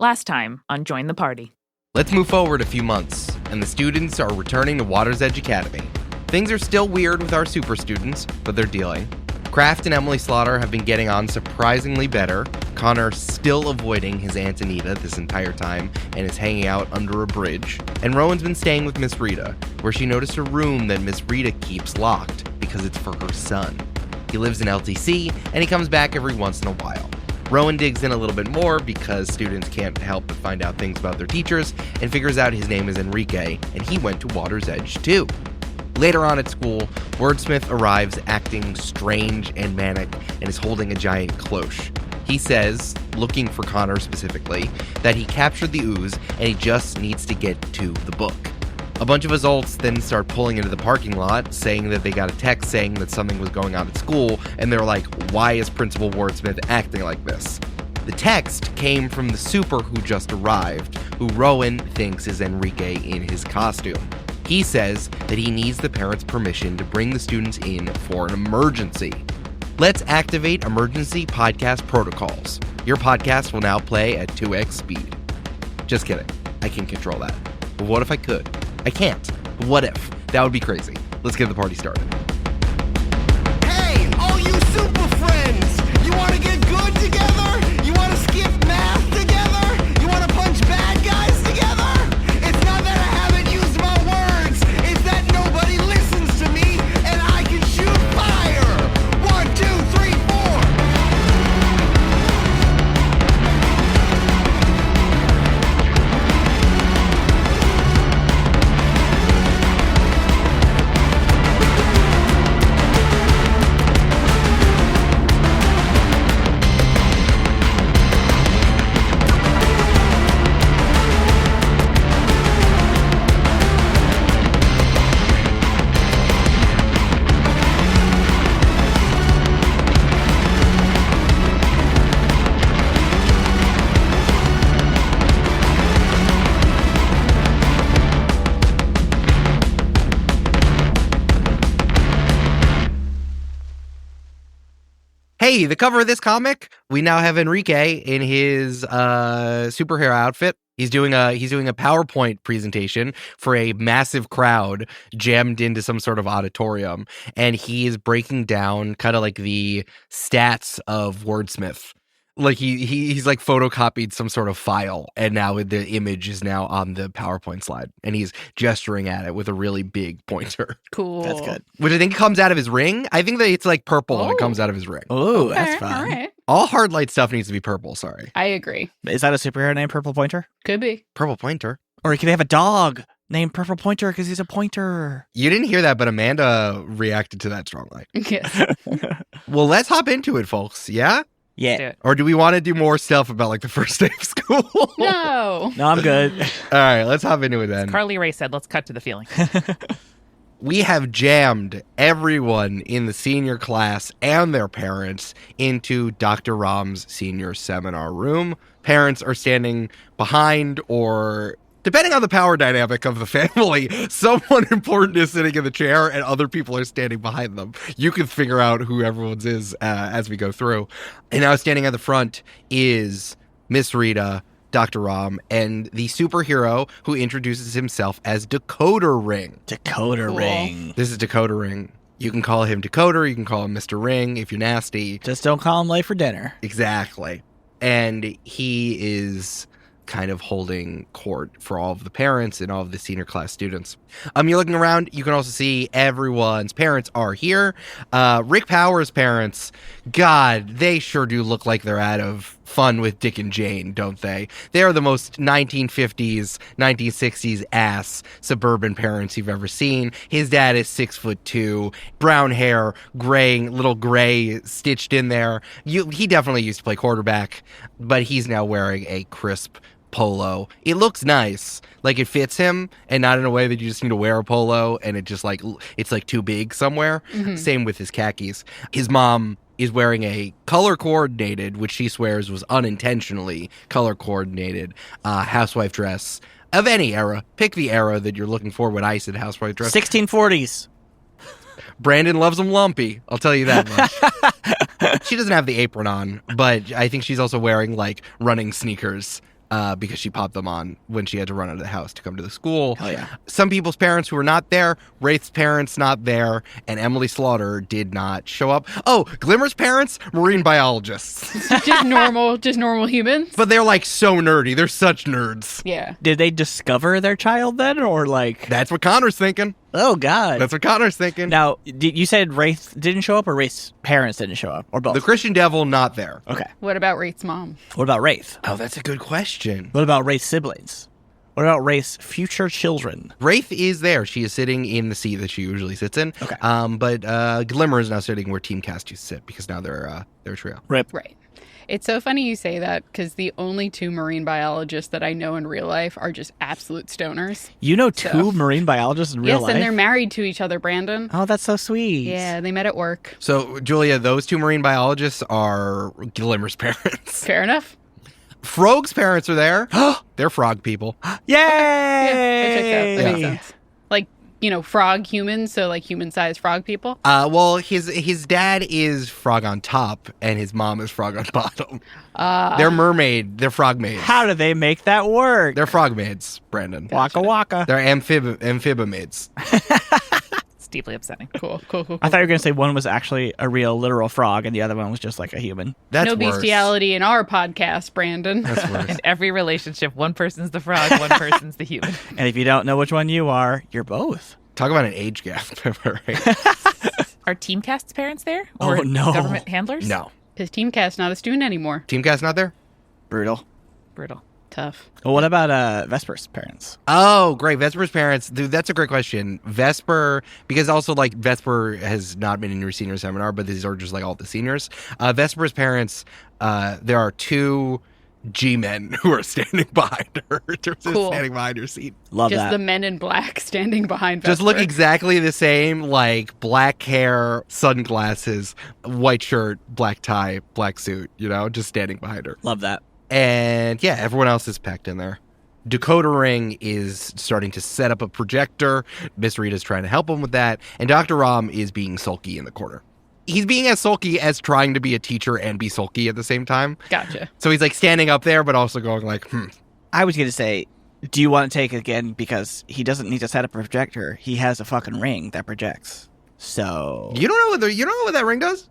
Last time on Join the Party. Let's move forward a few months, and the students are returning to Water's Edge Academy. Things are still weird with our super students, but they're dealing. Kraft and Emily Slaughter have been getting on surprisingly better. Connor still avoiding his Aunt Anita this entire time and is hanging out under a bridge. And Rowan's been staying with Miss Rita, where she noticed a room that Miss Rita keeps locked because it's for her son. He lives in LTC, and he comes back every once in a while. Rowan digs in a little bit more because students can't help but find out things about their teachers and figures out his name is Enrique, and he went to Water's Edge too. Later on at school, Wordsmith arrives acting strange and manic and is holding a giant cloche. He says, looking for Connor specifically, that he captured the ooze and he just needs to get to the book. A bunch of adults then start pulling into the parking lot, saying that they got a text saying that something was going on at school, and they're like, why is Principal Wordsmith acting like this? The text came from the super who just arrived, who Rowan thinks is Enrique in his costume. He says that he needs the parents' permission to bring the students in for an emergency. Let's activate emergency podcast protocols. Your podcast will now play at 2x speed. Just kidding. I can control that. But what if I could? I can't. But what if? That would be crazy. Let's get the party started. Hey, all you super friends! You want to get good together? You want to skip math together? You want to punch bad guys together? It's not that I haven't used my words. It's that nobody listens to me and I can shoot fire. 1, 2, 3, 4. Hey, the cover of this comic, we now have Enrique in his superhero outfit. He's doing a PowerPoint presentation for a massive crowd jammed into some sort of auditorium, and he is breaking down kind of like the stats of Wordsmith. Like he's like photocopied some sort of file, and now the image is now on the PowerPoint slide, and he's gesturing at it with a really big pointer. Cool. That's good. Which I think comes out of his ring. I think that it's like purple and it comes out of his ring. Oh, that's fun. All right. All hard light stuff needs to be purple, sorry. I agree. Is that a superhero named Purple Pointer? Could be. Purple pointer. Or he could have a dog named Purple Pointer because he's a pointer. You didn't hear that, but Amanda reacted to that strongly. Yes. Well, let's hop into it, folks. Yeah? Yeah. Do it. Or do we want to do more stuff about like the first day of school? No. No, I'm good. All right, let's hop into it then. Carly Rae said, let's cut to the feeling. We have jammed everyone in the senior class and their parents into Dr. Ram's senior seminar room. Parents are standing behind, or depending on the power dynamic of the family, someone important is sitting in the chair and other people are standing behind them. You can figure out who everyone's is as we go through. And now standing at the front is Miss Rita, Dr. Ram, and the superhero who introduces himself as Decoder Ring. Decoder Cool. Ring. This is Decoder Ring. You can call him Decoder, you can call him Mr. Ring if you're nasty. Just don't call him late for dinner. Exactly. And he is kind of holding court for all of the parents and all of the senior class students. You're looking around, you can also see everyone's parents are here. Rick Powers' parents, God, they sure do look like they're out of fun with Dick and Jane, don't they? They are the most 1950s, 1960s ass suburban parents you've ever seen. His dad is 6'2", brown hair, little gray stitched in there. He definitely used to play quarterback, but he's now wearing a crisp polo. It looks nice. Like, it fits him, and not in a way that you just need to wear a polo and it just like it's like too big somewhere. Mm-hmm. Same with his khakis. His mom is wearing a color-coordinated, which she swears was unintentionally color-coordinated, housewife dress of any era. Pick the era that you're looking for when I said housewife dress. 1640s. Brandon loves them lumpy, I'll tell you that much. She doesn't have the apron on, but I think she's also wearing, like, running sneakers because she popped them on when she had to run out of the house to come to the school. Hell yeah. Some people's parents who were not there, Wraith's parents not there, and Emily Slaughter did not show up. Oh, Glimmer's parents, marine biologists. just normal humans. But they're like so nerdy. They're such nerds. Yeah. Did they discover their child then, or like? That's what Connor's thinking. Oh God. That's what Connor's thinking. Now, you said Wraith didn't show up, or Wraith's parents didn't show up, or both? The Christian Devil not there. Okay. What about Wraith's mom? What about Wraith? Oh, that's a good question. What about Wraith's siblings? What about Wraith's future children? Wraith is there. She is sitting in the seat that she usually sits in. Okay. But Glimmer is now sitting where Team Cast used to sit because now they're a trio. Rip. Right. It's so funny you say that because the only two marine biologists that I know in real life are just absolute stoners. You know two marine biologists in real Yes, life? and they're married to each other, Brandon. Oh, that's so sweet. Yeah, they met at work. So, Julia, those two marine biologists are Glimmer's parents. Fair enough. Frog's parents are there. They're frog people. Yay! Yeah, that checks out. That makes sense. Like, frog humans, so like human-sized frog people. Well, his dad is frog on top, and his mom is frog on bottom. They're mermaid. They're frog maids. How do they make that work? They're frog maids, Brandon. Waka waka. They're amphibomaids. It's deeply upsetting. Cool. I thought you were going to say one was actually a real literal frog and the other one was just like a human. That's no worse. bestiality in our podcast, Brandon. That's worse. In every relationship, one person's the frog, one person's the human. And if you don't know which one you are, you're both. Talk about an age gap. Right? Are Team Cast's parents there? Oh, Or no. government handlers? No. His team cast not a student anymore. Team Cast not there? Brutal. Brutal. Tough. Well, what about Vesper's parents? Oh, great. Vesper's parents. Dude, that's a great question. Vesper, because also like Vesper has not been in your senior seminar, but these are just like all the seniors. Vesper's parents, there are two G-men who are standing behind her. Cool. Standing behind your seat. Love Just that. the men in black standing behind Vesper. Just look exactly the same, like black hair, sunglasses, white shirt, black tie, black suit, just standing behind her. Love that. And yeah, everyone else is packed in there. Dakota Ring is starting to set up a projector. Miss Rita's trying to help him with that. And Dr. Ram is being sulky in the corner. He's being as sulky as trying to be a teacher and be sulky at the same time. Gotcha. So he's like standing up there, but also going like, I was going to say, do you want to take it again? Because he doesn't need to set up a projector. He has a fucking ring that projects. So... You don't know what that ring does?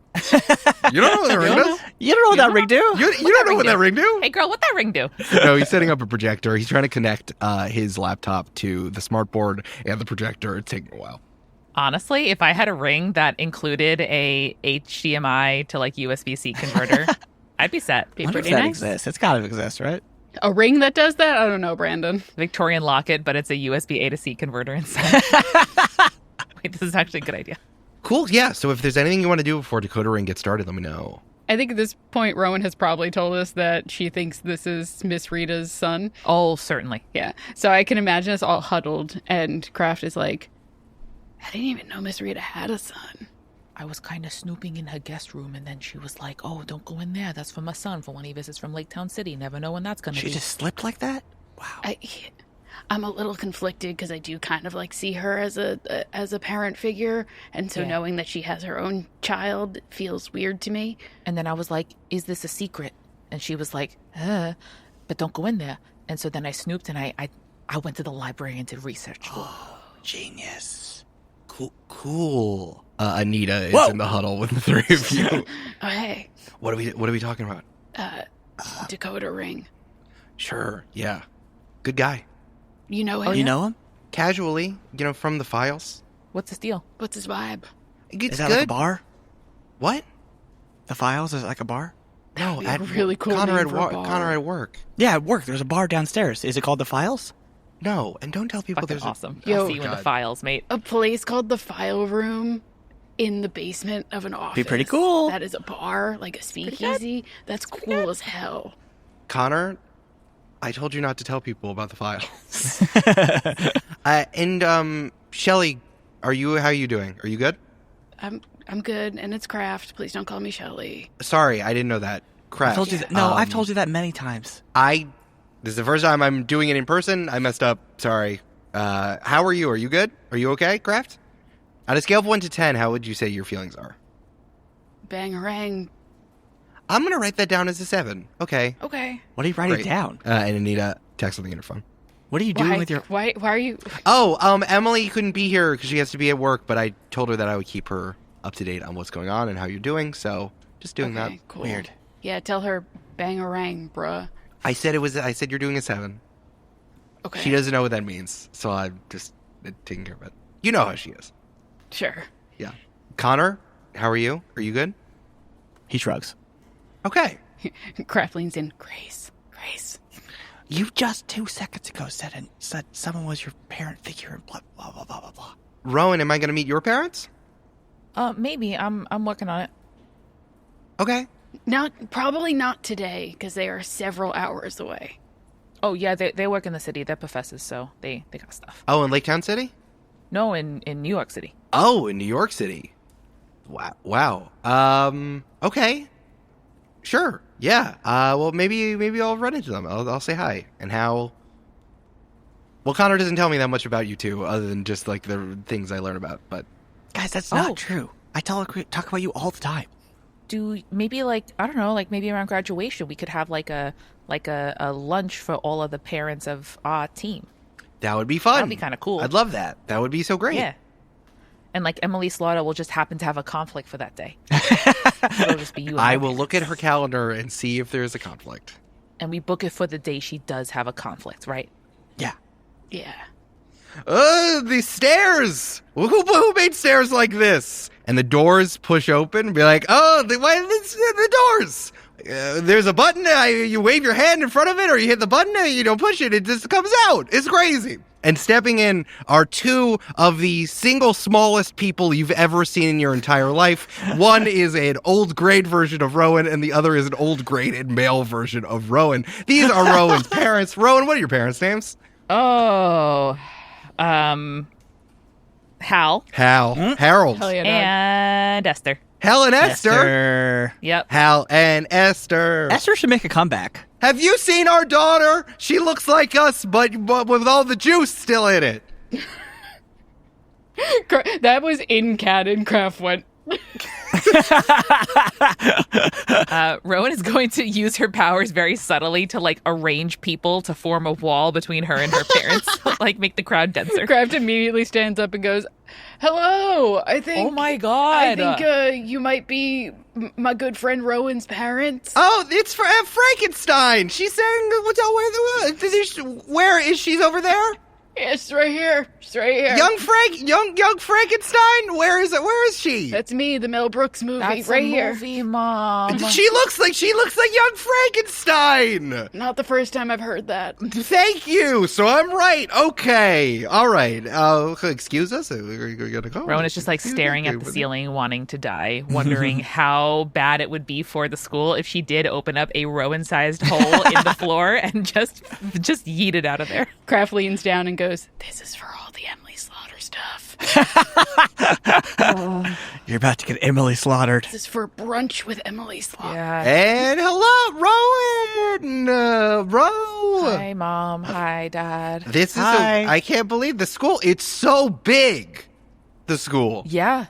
You don't know what that ring does? You don't know what that ring do? You don't know what that ring do? Hey, girl, what that ring do? No, he's setting up a projector. He's trying to connect his laptop to the smart board and the projector. It's taking a while. Honestly, if I had a ring that included a HDMI to like USB-C converter, I'd be set. Be I wonder if pretty that nice. exists. It's got to exist, right? A ring that does that? I don't know, Brandon. Victorian locket, but it's a USB A to C converter inside. Wait, this is actually a good idea. Cool. Yeah. So if there's anything you want to do before Dakota Ring gets started, let me know. I think at this point, Rowan has probably told us that she thinks this is Miss Rita's son. Oh, certainly. Yeah. So I can imagine us all huddled, and Kraft is like, I didn't even know Miss Rita had a son. I was kind of snooping in her guest room, and then she was like, oh, don't go in there. That's for my son for when he visits from Lake Town City. Never know when that's going to She be. just slipped like that? Wow. I'm a little conflicted because I do kind of like see her as a parent figure, and so Yeah. knowing that she has her own child feels weird to me. And then I was like, is this a secret? And she was like, but don't go in there. And so then I snooped, and I went to the library and did research. Genius. Cool. Anita is Whoa. in the huddle with the three of you. Oh hey, What are we talking about? Dakota Ring. Sure. Yeah. Good guy. You know him? Oh, you know him? Casually, from the files. What's his deal? What's his vibe? It's Is that good. like a bar? What? The Files is it like a bar? No, would be a really cool Connor name at for a bar. Connor at work. Yeah, at work. There's a bar downstairs. Is it called The Files? No, and don't tell people Fucking there's awesome. Yo. I'll see you in the God. files, mate. A place called the File Room in the basement of an office. pretty cool. That is a bar, like a speakeasy. That's cool as hell. Connor, I told you not to tell people about the files. And Shelly, how are you doing? Are you good? I'm good, and it's Kraft. Please don't call me Shelly. Sorry, I didn't know that. Crap. I've told you that. No, I've told you that many times. This is the first time I'm doing it in person. I messed up. Sorry. How are you? Are you good? Are you okay, Kraft? On a scale of 1 to 10, how would you say your feelings are? Bangarang. I'm going to write that down as a 7. Okay. Okay. What are you writing Great. down? And Anita, text something in her phone. What are you doing with your... Why are you... Oh, Emily couldn't be here because she has to be at work, but I told her that I would keep her up to date on what's going on and how you're doing, so just doing that. Cool. Weird. Yeah, tell her bang-a-rang, bruh. I said you're doing a 7. Okay. She doesn't know what that means, so I'm just taking care of it. You know how she is. Sure. Yeah. Connor, how are you? Are you good? He shrugs. Okay. Kraft leans in. Grace. You just 2 seconds ago said someone was your parent figure and blah, blah, blah, blah, blah, blah. Rowan, am I going to meet your parents? Maybe. I'm working on it. Okay. Probably not today, because they are several hours away. Oh, yeah, they work in the city. They're professors, so they got stuff. Oh, in Lake Town City? No, in New York City. Oh, in New York City. Wow. Okay. Sure. Yeah. Well, maybe I'll run into them. I'll say hi. And how... Well, Connor doesn't tell me that much about you two, other than just, like, the things I learn about, but... Guys, that's not true. I talk about you all the time. Maybe, like, I don't know, like, maybe around graduation, we could have, like a lunch for all of the parents of our team. That would be fun. That'd be kind of cool. I'd love that. That would be so great. Yeah. And, like, Emily Slaughter will just happen to have a conflict for that day. It'll just be you and I her will parents. look at her calendar and see if there's a conflict. And we book it for the day she does have a conflict, right? Yeah. Yeah. The stairs! Who made stairs like this? And the doors push open and be like, why the doors? There's a button, you wave your hand in front of it, or you hit the button, and you don't push it, it just comes out. It's crazy. And stepping in are 2 of the single smallest people you've ever seen in your entire life. One is an old grade version of Rowan, and the other is an old grade and male version of Rowan. These are Rowan's parents. Rowan, what are your parents' names? Oh, Hal. Harold. Hell yeah, dog. And Esther. Hal and Esther. Esther. Yep. Hal and Esther. Esther should make a comeback. Have you seen our daughter? She looks like us, but with all the juice still in it. That was in canon. Kraft went... Rowan is going to use her powers very subtly to, like, arrange people to form a wall between her and her parents, like make the crowd denser. Kraft immediately stands up and goes, "Hello, I think... Oh my god. I think you might be my good friend Rowan's parents." Oh, it's Frankenstein. She's saying, where is she over there? Yeah, she's right here. She's right here. Young Frankenstein? Where is she? That's me, the Mel Brooks movie, That's right a here. movie, Mom. She looks like young Frankenstein. Not the first time I've heard that. Thank you. So I'm right. Okay. All right. Excuse us. We're gonna go. Rowan is just, like, staring at the ceiling, wanting to die, wondering how bad it would be for the school if she did open up a Rowan-sized hole in the floor and just yeet it out of there. Kraft leans down and goes, "This is for all the Emily Slaughter stuff. You're about to get Emily slaughtered. This is for brunch with Emily Slaughter." Yeah. And hello, Rowan. Hi, Mom. Hi, Dad. This is Hi. I can't believe the school. It's so big. The school. Yeah.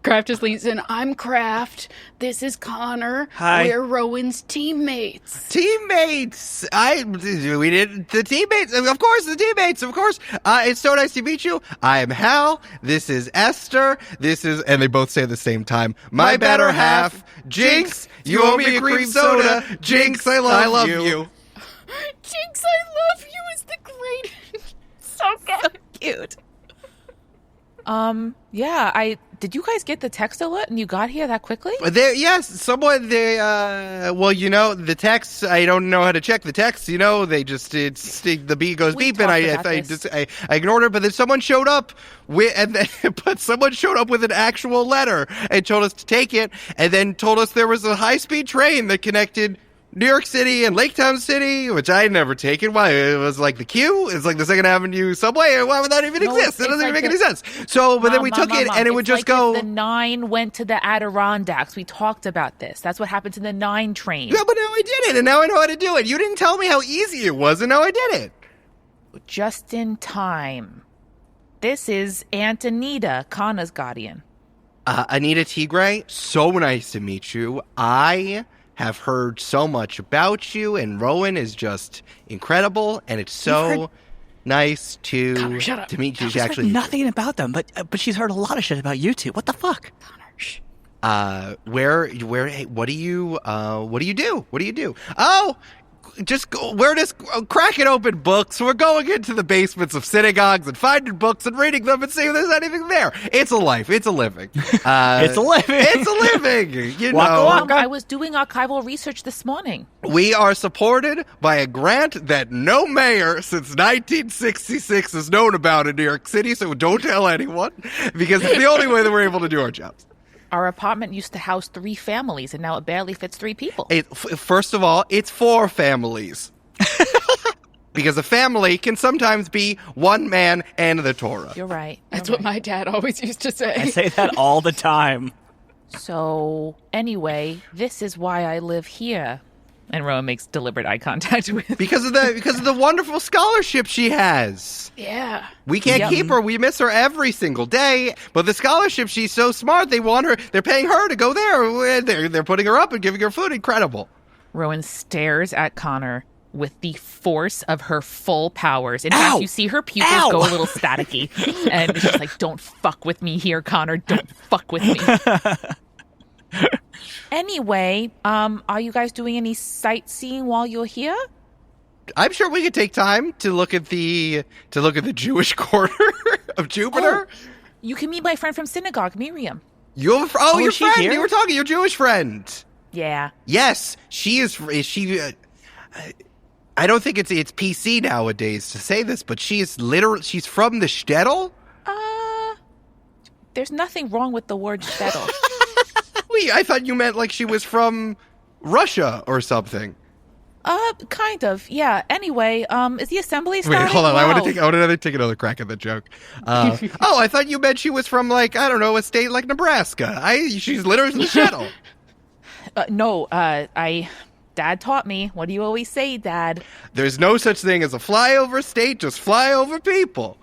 Kraft just leans in. "I'm Kraft. This is Connor. Hi. We're Rowan's teammates." Teammates. We did the teammates. Of course, the teammates. Of course. It's so nice to meet you. I am Hal. This is Esther. And they both say at the same time, my better half. Jinx, you owe me a cream soda. Jinx, I love you. Jinx, I love you is the greatest. So good. Cute. Did you guys get the text alert and you got here that quickly? Yes, someone, the text, I don't know how to check the text, the beat goes We beep, and I ignored it, but then someone showed up with an actual letter and told us to take it, and then told us there was a high-speed train that connected New York City and Lake Town City, which I had never taken. Why? It was like the Q. It's like the Second Avenue subway. Why would that even exist? It doesn't even make any sense. So, but then we took it, and it would just go. If the 9 went to the Adirondacks. We talked about this. That's what happened to the 9 train. Yeah, but now I did it, and now I know how to do it. You didn't tell me how easy it was, and now I did it. Just in time. This is Aunt Anita, Connor's guardian. Anita Tigre, so nice to meet you. I have heard so much about you, and Rowan is just incredible, and it's so nice to meet you. She's heard nothing about them, but she's heard a lot of shit about you two. What the fuck? Hey, what do you do? What do you do? Oh, just go, we're just cracking open books. We're going into the basements of synagogues and finding books and reading them and seeing if there's anything there. It's a life. It's a living. It's a living. It's a living. You know. I was doing archival research this morning. We are supported by a grant that no mayor since 1966 has known about in New York City, so don't tell anyone, because it's the only way that we're able to do our jobs. Our apartment used to house 3 families, and now it barely fits 3 people. First of all, it's 4 families. Because a family can sometimes be one man and the Torah. You're right. That's what my dad always used to say. I say that all the time. So, anyway, this is why I live here. And Rowan makes deliberate eye contact with... Because of the wonderful scholarship she has. Yeah. We can't keep her. We miss her every single day. But the scholarship, she's so smart. They want her. They're paying her to go there. They're putting her up and giving her food. Incredible. Rowan stares at Connor with the force of her full powers. In fact, you see her pupils go a little staticky. And she's like, don't fuck with me here, Connor. Don't fuck with me. Anyway, are you guys doing any sightseeing while you're here? I'm sure we could take time to look at the Jewish quarter of Jupiter. Oh, you can meet my friend from synagogue, Miriam. Your friend. Here? You were talking your Jewish friend. Yeah. Yes, she is. She. I don't think it's PC nowadays to say this, but she's from the shtetl. There's nothing wrong with the word shtetl. I thought you meant like she was from Russia or something. Kind of, yeah. Anyway, is the assembly starting? Wait, hold on. Wow. I want to take another crack at the joke. I thought you meant she was from like, I don't know, a state like Nebraska. She's literally the shuttle. No, Dad taught me. What do you always say, Dad? There's no such thing as a flyover state, just flyover people.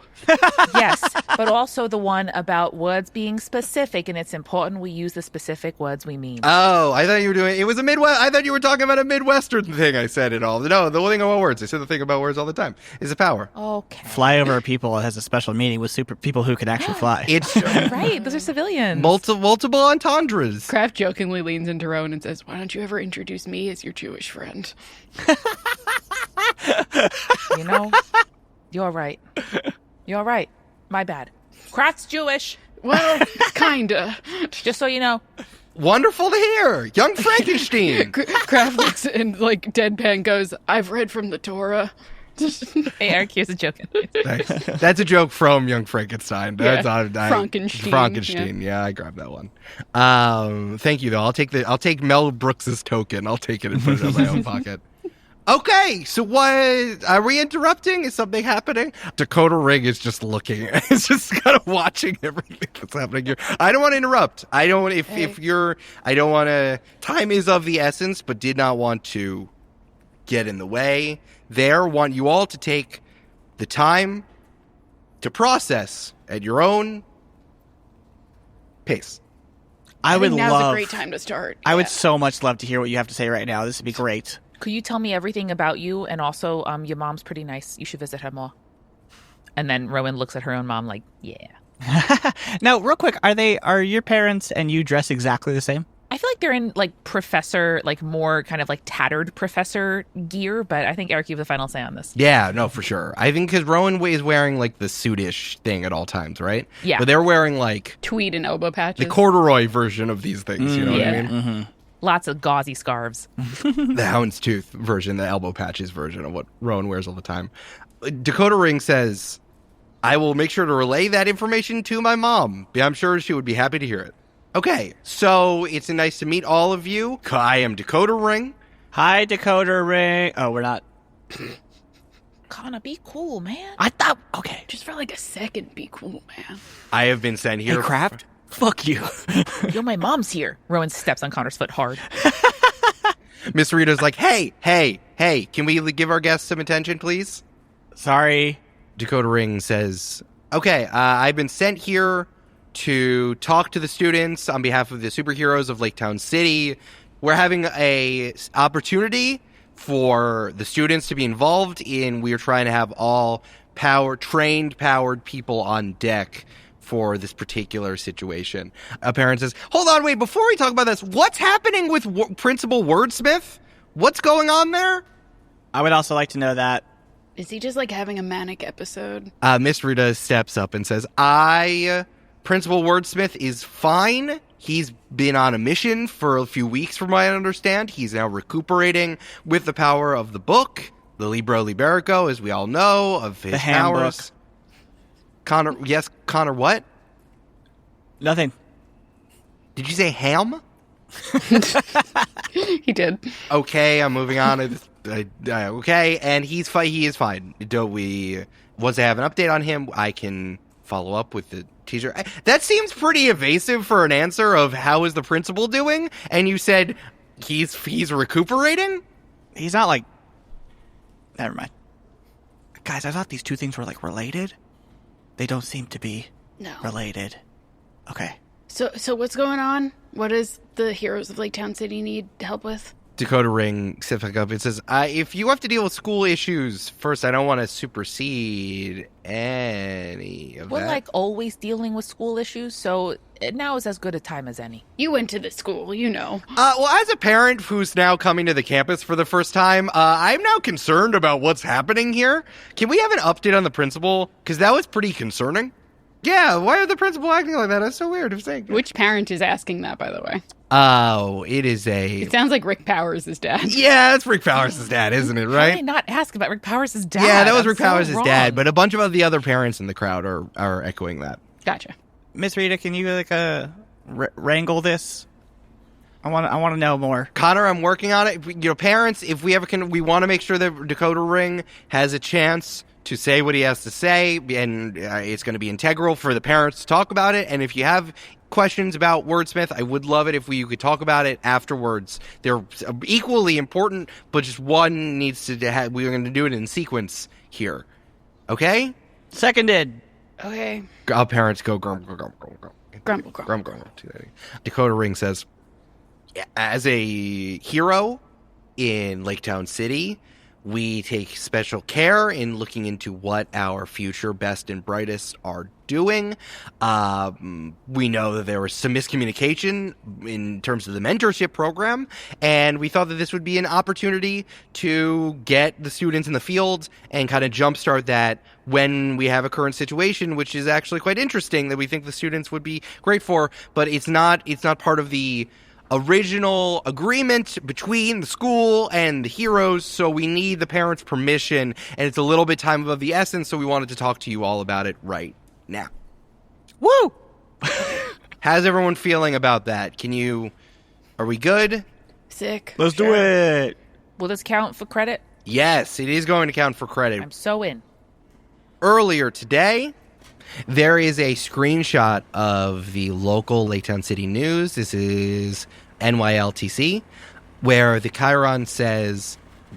Yes, but also the one about words being specific, and it's important we use the specific words we mean. Oh, I thought you were doing it was a Midwest. I thought you were talking about a Midwestern thing. I said it all. No, the thing about words. I said the thing about words all the time. Is a power. Okay. Flyover people has a special meaning with super people who can actually fly. It's right. Those are civilians. multiple entendres. Kraft jokingly leans into Rowan and says, "Why don't you ever introduce me as your Jewish friend?" You know, you're right. You're right. My bad. Kraft's Jewish. Well, kinda. Just so you know. Wonderful to hear. Young Frankenstein. Kraft looks and like deadpan goes, "I've read from the Torah." Hey, Eric, here's a joke. Nice. That's a joke from Young Frankenstein. That's Frankenstein. Frankenstein. Yeah, I grabbed that one. Thank you though. I'll take Mel Brooks's token. I'll take it and put it in my own pocket. Okay, so what are we interrupting? Is something happening? Dakota Ring is just looking. It's just kind of watching everything that's happening here. I don't want to interrupt. I don't want to. Time is of the essence, but did not want to get in the way. Want you all to take the time to process at your own pace. I think now's a great time to start. I would so much love to hear what you have to say right now. This would be great. Could you tell me everything about you? And also, your mom's pretty nice. You should visit her more. And then Rowan looks at her own mom like, yeah. Now, real quick, are your parents and you dressed exactly the same? I feel like they're in like professor, like more kind of like tattered professor gear, but I think Eric, you have the final say on this. Yeah, no, for sure. I think because Rowan is wearing like the suit-ish thing at all times, right? Yeah. But they're wearing like tweed and elbow patches. The corduroy version of these things, you know what I mean? Mm-hmm. Lots of gauzy scarves. The houndstooth version, the elbow patches version of what Rowan wears all the time. Dakota Ring says, I will make sure to relay that information to my mom. I'm sure she would be happy to hear it. Okay, so it's nice to meet all of you. I am Dakota Ring. Hi, Dakota Ring. Oh, we're not. Connor, be cool, man. I thought, okay. Just for like a second, be cool, man. I have been sent here. Hey, Kraft, fuck you. Yo, my mom's here. Rowan steps on Connor's foot hard. Miss Rita's like, hey, can we give our guests some attention, please? Sorry. Dakota Ring says, okay, I've been sent here to talk to the students on behalf of the superheroes of Lake Town City. We're having a opportunity for the students to be involved in. We are trying to have all powered people on deck for this particular situation. A parent says, hold on, wait, before we talk about this, what's happening with Principal Wordsmith? What's going on there? I would also like to know that. Is he just like having a manic episode? Miss Rita steps up and says, Principal Wordsmith is fine. He's been on a mission for a few weeks, from what I understand. He's now recuperating with the power of the book, the Libro Liberico, as we all know, of his powers. Connor, yes, Connor, what? Nothing. Did you say ham? He did. Okay, I'm moving on. Okay, and he is fine. Once I have an update on him, I can follow up with the teacher. That seems pretty evasive for an answer of how is the principal doing? And you said he's recuperating? He's not like... Never mind. Guys, I thought these two things were like related. They don't seem to be related. Okay. So what's going on? What does the heroes of Lake Town City need help with? Dakota Ring steps back up and says, if you have to deal with school issues, first, I don't want to supersede any of that. We're like always dealing with school issues, so now is as good a time as any. You went to the school, you know. Well, as a parent who's now coming to the campus for the first time, I'm now concerned about what's happening here. Can we have an update on the principal? Because that was pretty concerning. Yeah, why are the principal acting like that? That's so weird of saying. Which parent is asking that, by the way? Oh, it is It sounds like Rick Powers' dad. Yeah, that's Rick Powers' dad, isn't it, right? How did I not ask about Rick Powers' dad? Yeah, that was Rick so Powers' wrong. dad, but a bunch of the other parents in the crowd are echoing that. Gotcha. Miss Rita, can you wrangle this? I want to know more. Connor, I'm working on it. Parents, if we we want to make sure that Dakota Ring has a chance to say what he has to say, and it's going to be integral for the parents to talk about it. And if you have questions about Wordsmith, I would love it if you could talk about it afterwards. They're equally important, but just one needs to have, we're going to do it in sequence here. Okay? Seconded. Okay. Our parents go grumble, grumble, grumble. Grumble. Grumble. Dakota Ring says, as a hero in Lake Town City, we take special care in looking into what our future best and brightest are doing. We know that there was some miscommunication in terms of the mentorship program, and we thought that this would be an opportunity to get the students in the field and kind of jumpstart that when we have a current situation, which is actually quite interesting that we think the students would be great for, but it's not part of the original agreement between the school and the heroes, so we need the parents' permission, and it's a little bit time of the essence, so we wanted to talk to you all about it right now. Woo! How's everyone feeling about that? Are we good? Sick. Let's do it. Will this count for credit? Yes, it is going to count for credit. I'm so in. Earlier today, there is a screenshot of the local Lake Town City News. This is NYLTC, where the Chiron says,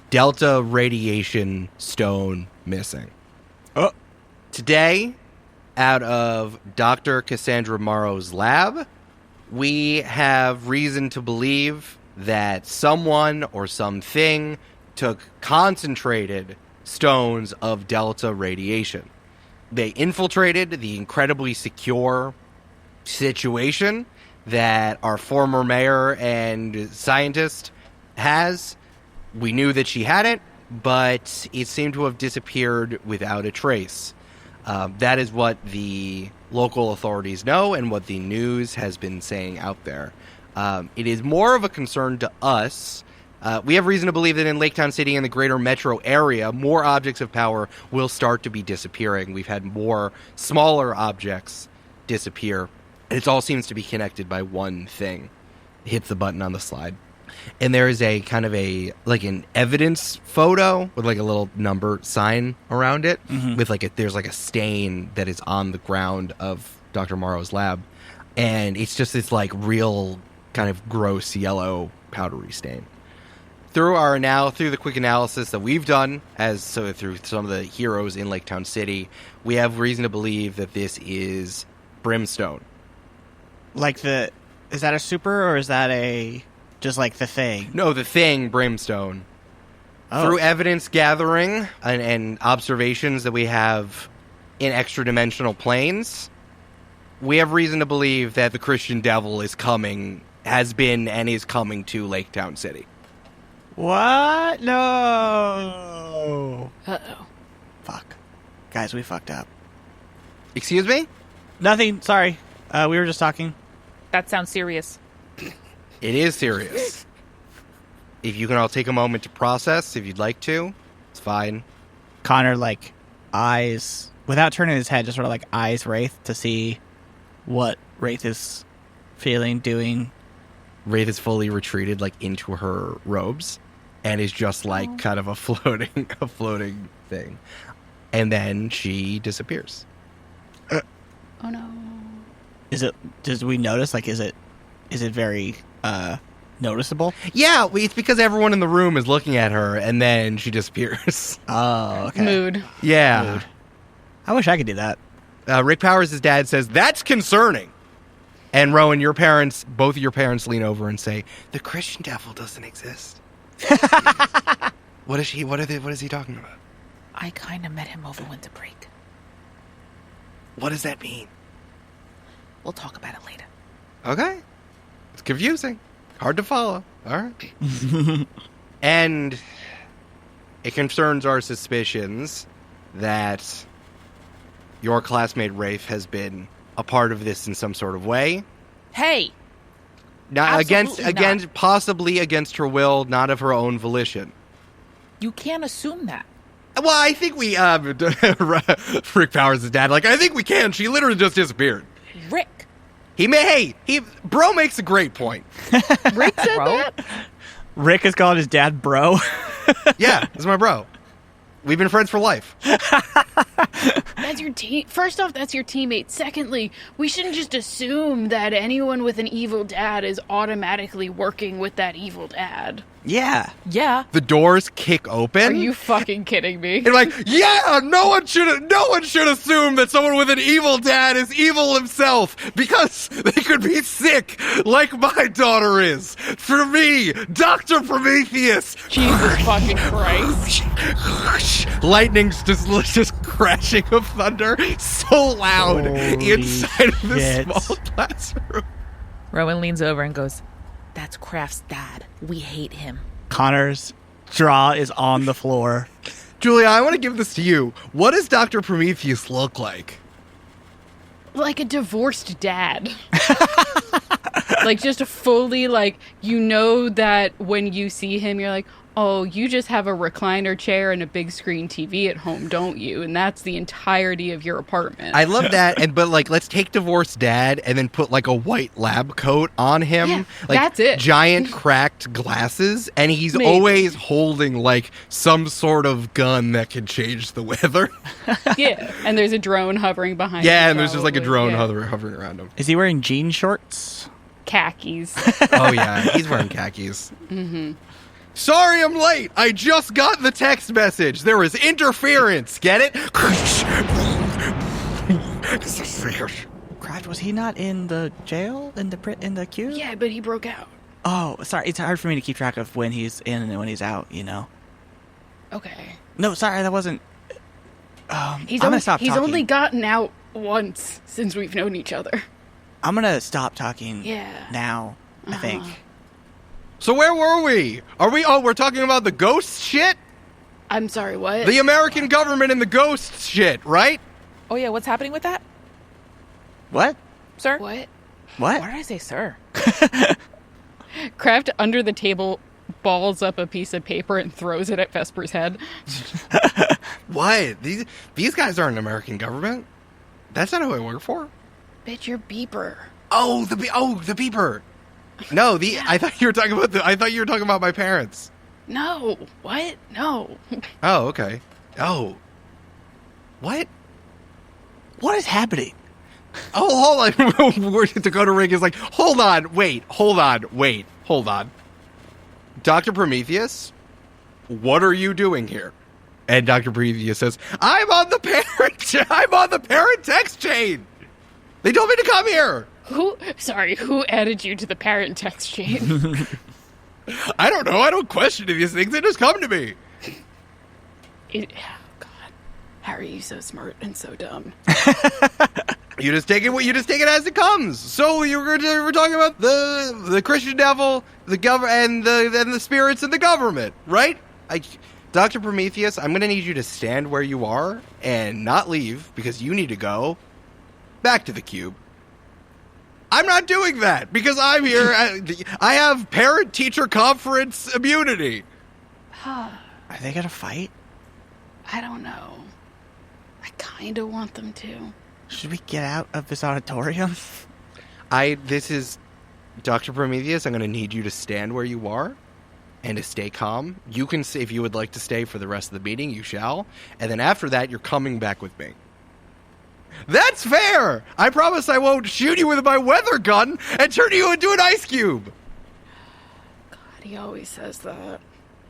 Delta radiation stone missing. Oh. Today, out of Dr. Cassandra Morrow's lab, we have reason to believe that someone or something took concentrated stones of Delta radiation. They infiltrated the incredibly secure situation that our former mayor and scientist has. We knew that she had it, but it seemed to have disappeared without a trace. That is what the local authorities know and what the news has been saying out there. It is more of a concern to us. We have reason to believe that in Lake Town City and the greater metro area, more objects of power will start to be disappearing. We've had more smaller objects disappear. And it all seems to be connected by one thing. Hit the button on the slide. And there is a kind of an evidence photo with like a little number sign around it. Mm-hmm. With there's a stain that is on the ground of Dr. Morrow's lab. And it's just this real kind of gross yellow powdery stain. Through the quick analysis that we've done, through some of the heroes in Lake Town City, we have reason to believe that this is brimstone. Like is that a super or is that just like the thing? No, the thing, Brimstone. Oh. Through evidence gathering and observations that we have in extra-dimensional planes, we have reason to believe that the Christian devil has been and is coming to Lake Town City. What? No. Uh-oh. Fuck. Guys, we fucked up. Excuse me? Nothing. Sorry. We were just talking. That sounds serious. It is serious. If you can all take a moment to process, if you'd like to, it's fine. Connor, eyes, without turning his head, just sort of eyes Wraith to see what Wraith is feeling, doing. Wraith is fully retreated, into her robes, and is just, kind of a floating thing. And then she disappears. Oh, no. Does we notice, is it very, noticeable? Yeah, it's because everyone in the room is looking at her, and then she disappears. Oh, okay. Mood. Yeah. Mood. I wish I could do that. Rick Powers' dad says, "That's concerning." And Rowan, both of your parents lean over and say, "The Christian devil doesn't exist." What is he talking about? I kind of met him over winter break. What does that mean? We'll talk about it later. Okay. It's confusing. Hard to follow. All right. And it concerns our suspicions that your classmate Rafe has been a part of this in some sort of way. Hey! Not Absolutely against possibly against her will, not of her own volition. You can't assume that. Well, I think we Rick Powers' dad, I think we can. She literally just disappeared. Rick. Bro makes a great point. Rick said Bro? that? Rick is calling his dad bro. Yeah, this is my bro. We've been friends for life. That's your team. First off, that's your teammate. Secondly, we shouldn't just assume that anyone with an evil dad is automatically working with that evil dad. Yeah. Yeah. The doors kick open. Are you fucking kidding me? And yeah, no one should assume that someone with an evil dad is evil himself, because they could be sick, like my daughter is. For me, Dr. Prometheus. Jesus fucking Christ. Lightning's just crashing of thunder so loud Holy inside of this shit. small classroom. Rowan leans over and goes, "That's Kraft's dad. We hate him." Connor's jaw is on the floor. Julia, I want to give this to you. What does Dr. Prometheus look like? Like a divorced dad. Just fully, that when you see him, you're like, oh, you just have a recliner chair and a big screen TV at home, don't you? And that's the entirety of your apartment. I love that, but let's take divorced dad and then put a white lab coat on him. Yeah, that's it. Giant cracked glasses, and he's Maybe. always holding some sort of gun that can change the weather. Yeah, and there's a drone hovering behind him. Yeah, and there's just a probably. drone Yeah. hovering around him. Is he wearing jean shorts? Khakis. Oh yeah, he's wearing khakis. Mm-hmm. Sorry I'm late. I just got the text message. There was interference. Get it? Kraft, was he not in the jail in the queue? Yeah, but he broke out. Oh, sorry. It's hard for me to keep track of when he's in and when he's out. Okay. No, sorry, that wasn't. He's I'm gonna stop He's talking. only gotten out once since we've known each other. I'm gonna stop talking. Yeah. Now, I think. So where were we? We're talking about the ghost shit? I'm sorry, what? The American government and the ghost shit, right? Oh, yeah, what's happening with that? What? Sir? What? What? Why did I say sir? Kraft under the table balls up a piece of paper and throws it at Vesper's head. What? These guys aren't American government. That's not who I work for. Bitch, your beeper. Oh, the beeper. No, I thought you were talking about my parents. No. What? No. Oh, okay. Oh. What? What is happening? Oh, hold on. Dakota Ring is like, hold on. Dr. Prometheus, what are you doing here? And Dr. Prometheus says, I'm on the parent text chain. They told me to come here. Who added you to the parent text chain? I don't know. I don't question these things. They just come to me. Oh, God. How are you so smart and so dumb? You just take it as it comes. So we're talking about the Christian devil, the and the spirits in the government, right? Dr. Prometheus, I'm going to need you to stand where you are and not leave because you need to go back to the cube. I'm not doing that because I'm here. I have parent-teacher conference immunity. Are they going to fight? I don't know. I kind of want them to. Should we get out of this auditorium? This is Dr. Prometheus. I'm going to need you to stand where you are and to stay calm. You can, if you would like to stay for the rest of the meeting, you shall. And then after that, you're coming back with me. That's fair! I promise I won't shoot you with my weather gun and turn you into an ice cube! God, he always says that.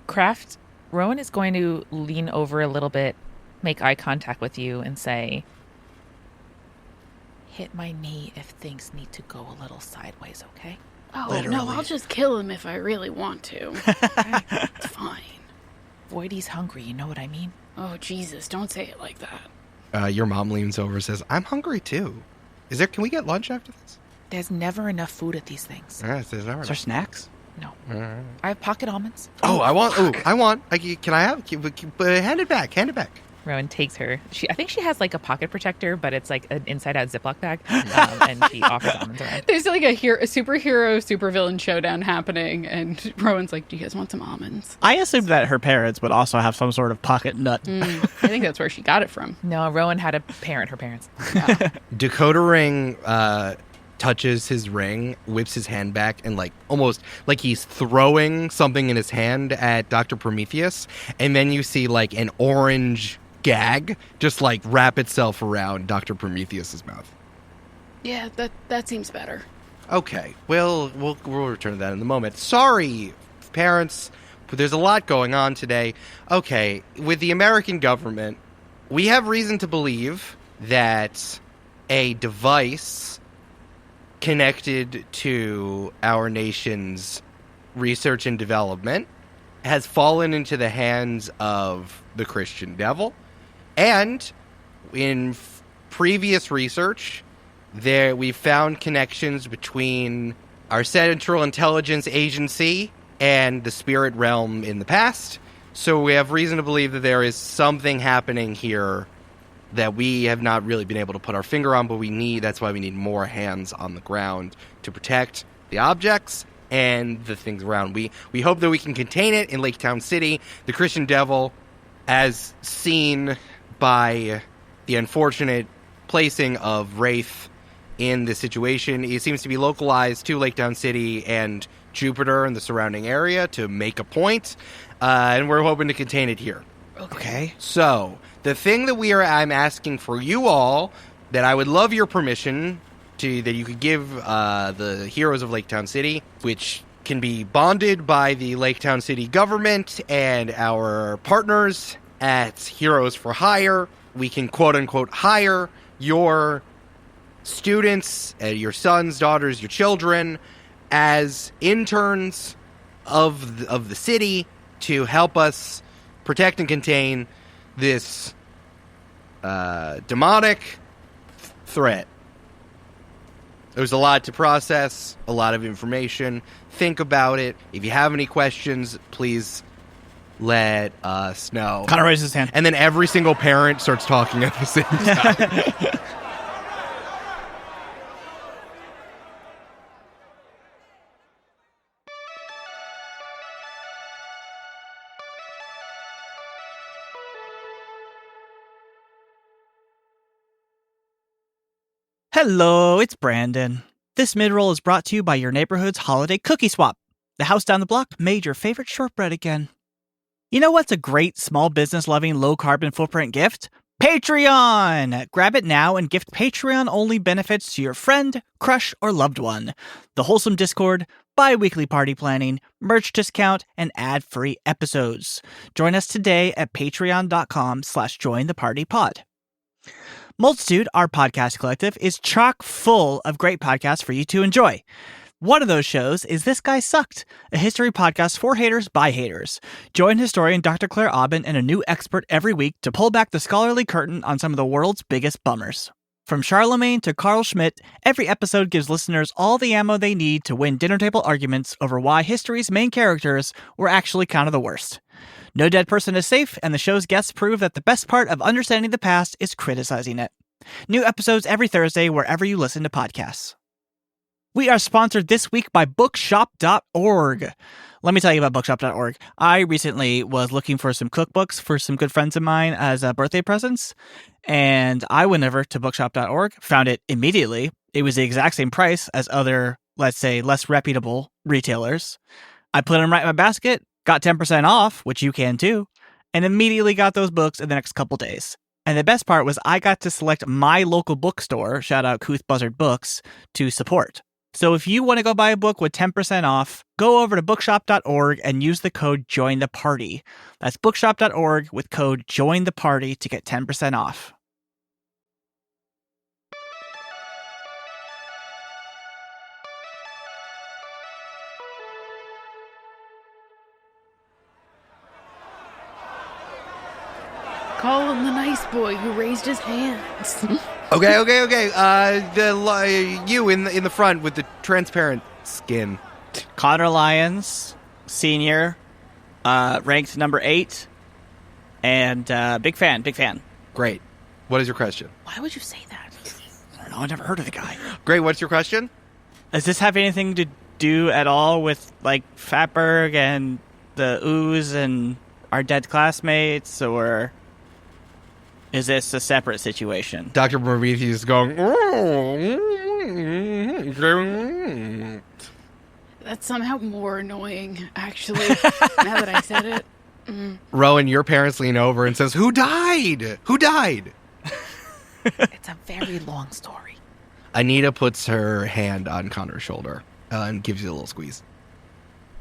Kraft, Rowan is going to lean over a little bit, make eye contact with you, and say, hit my knee if things need to go a little sideways, okay? Oh, Literally. no, I'll just kill him if I really want to. It's fine. Voidy's hungry, you know what I mean? Oh, Jesus, don't say it like that. Your mom leans over and says, I'm hungry too. Can we get lunch after this? There's never enough food at these things. There's never Is there enough. snacks? No. I have pocket almonds. Can I have? Hand it back. Rowan takes her. I think she has like a pocket protector, but it's like an inside-out Ziploc bag, and she offers almonds around. There's like a superhero, supervillain showdown happening, and Rowan's like, do you guys want some almonds? I assumed that her parents would also have some sort of pocket nut. I think that's where she got it from. No, Rowan had her parents. Dakota Ring touches his ring, whips his hand back, and almost like he's throwing something in his hand at Dr. Prometheus, and then you see an orange gag just wrap itself around Dr. Prometheus's mouth. Yeah, that seems better. Okay, we'll return to that in a moment. Sorry, parents, but there's a lot going on today. Okay, with the American government, we have reason to believe that a device connected to our nation's research and development has fallen into the hands of the Christian devil. And in previous research, we found connections between our Central Intelligence Agency and the spirit realm in the past. So we have reason to believe that there is something happening here that we have not really been able to put our finger on, but that's why we need more hands on the ground to protect the objects and the things around. We hope that we can contain it in Lake Town City. The Christian devil, as seen by the unfortunate placing of Wraith in this situation, it seems to be localized to Lake Town City and Jupiter and the surrounding area to make a point, and we're hoping to contain it here. Okay. So, the thing that I'm asking for you all, that I would love your permission that you could give the heroes of Lake Town City, which can be bonded by the Lake Town City government and our partners at Heroes for Hire. We can quote-unquote hire your students, your sons, daughters, your children as interns of the city to help us protect and contain this demonic threat. There's a lot to process, a lot of information. Think about it. If you have any questions, please let us know. Connor raises his hand. And then every single parent starts talking at the same time. Hello, it's Brandon. This mid-roll is brought to you by your neighborhood's holiday cookie swap. The house down the block made your favorite shortbread again. You know what's a great small business-loving low-carbon footprint gift? Patreon! Grab it now and gift Patreon-only benefits to your friend, crush, or loved one. The wholesome Discord, bi-weekly party planning, merch discount, and ad-free episodes. Join us today at patreon.com/jointhepartypod. Multitude, our podcast collective, is chock full of great podcasts for you to enjoy. One of those shows is This Guy Sucked, a history podcast for haters by haters. Join historian Dr. Claire Aubin and a new expert every week to pull back the scholarly curtain on some of the world's biggest bummers. From Charlemagne to Carl Schmitt, every episode gives listeners all the ammo they need to win dinner table arguments over why history's main characters were actually kind of the worst. No dead person is safe, and the show's guests prove that the best part of understanding the past is criticizing it. New episodes every Thursday wherever you listen to podcasts. We are sponsored this week by bookshop.org. Let me tell you about bookshop.org. I recently was looking for some cookbooks for some good friends of mine as birthday presents, and I went over to bookshop.org, found it immediately. It was the exact same price as other, let's say, less reputable retailers. I put them right in my basket, got 10% off, which you can too, and immediately got those books in the next couple days. And the best part was I got to select my local bookstore, shout out Couth Buzzard Books, to support. So if you want to go buy a book with 10% off, go over to bookshop.org and use the code JOINTHEPARTY. That's bookshop.org with code JOINTHEPARTY to get 10% off. Call him the nice boy who raised his hands. Okay. You in the front with the transparent skin. Connor Lyons, senior, ranked number 8, and big fan. Great. What is your question? Why would you say that? I don't know, I never heard of the guy. Great. What's your question? Does this have anything to do at all with, like, Fatberg and the ooze and our dead classmates, or is this a separate situation? Dr. Prometheus is going... That's somehow more annoying, actually, now that I said it. Rowan, your parents lean over and says, Who died? It's a very long story. Anita puts her hand on Connor's shoulder and gives you a little squeeze.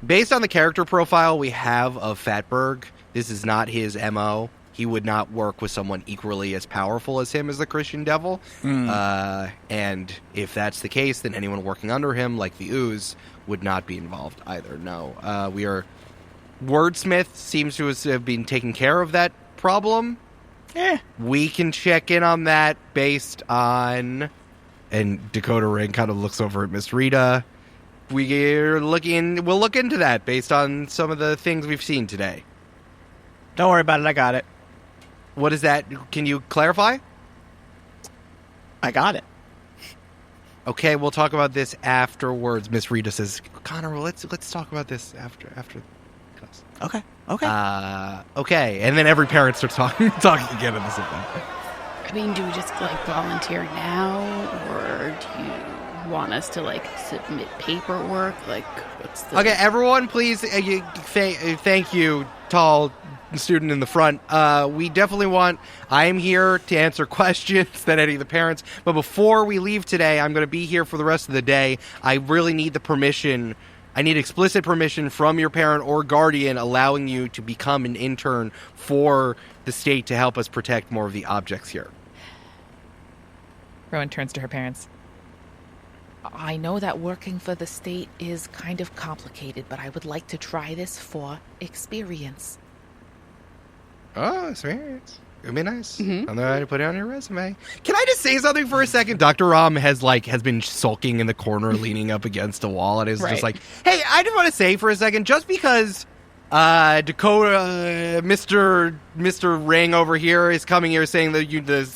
Based on the character profile we have of Fatberg, this is not his MO. He would not work with someone equally as powerful as him as the Christian Devil. And if that's the case, then anyone working under him, like the Ooze, would not be involved either. No. Wordsmith seems to have been taking care of that problem. We can check in on that based on... And Dakota Ring kind of looks over at Miss Rita. We'll look into that based on some of the things we've seen today. Don't worry about it, I got it. What is that? Can you clarify? I got it. Okay, we'll talk about this afterwards. Miss Rita says, Connor, let's talk about this after class. Okay. Okay. And then every parent starts talking again at the same time. I mean, do we just, volunteer now, or do you want us to, submit paperwork? What's the... Okay, everyone, please, thank you, tall student in the front. We definitely I am here to answer questions that any of the parents, but before we leave today, I'm going to be here for the rest of the day. I really need the permission. I need explicit permission from your parent or guardian allowing you to become an intern for the state to help us protect more of the objects here. Rowan turns to her parents. I know that working for the state is kind of complicated, but I would like to try this for experience. Oh, experience. It'd be nice. Mm-hmm. I'm going to put it on your resume. Can I just say something for a second? Dr. Ram has been sulking in the corner, leaning up against a wall, and is just like, hey, I just want to say for a second, just because Dakota, Mr. Ring over here is coming here saying that the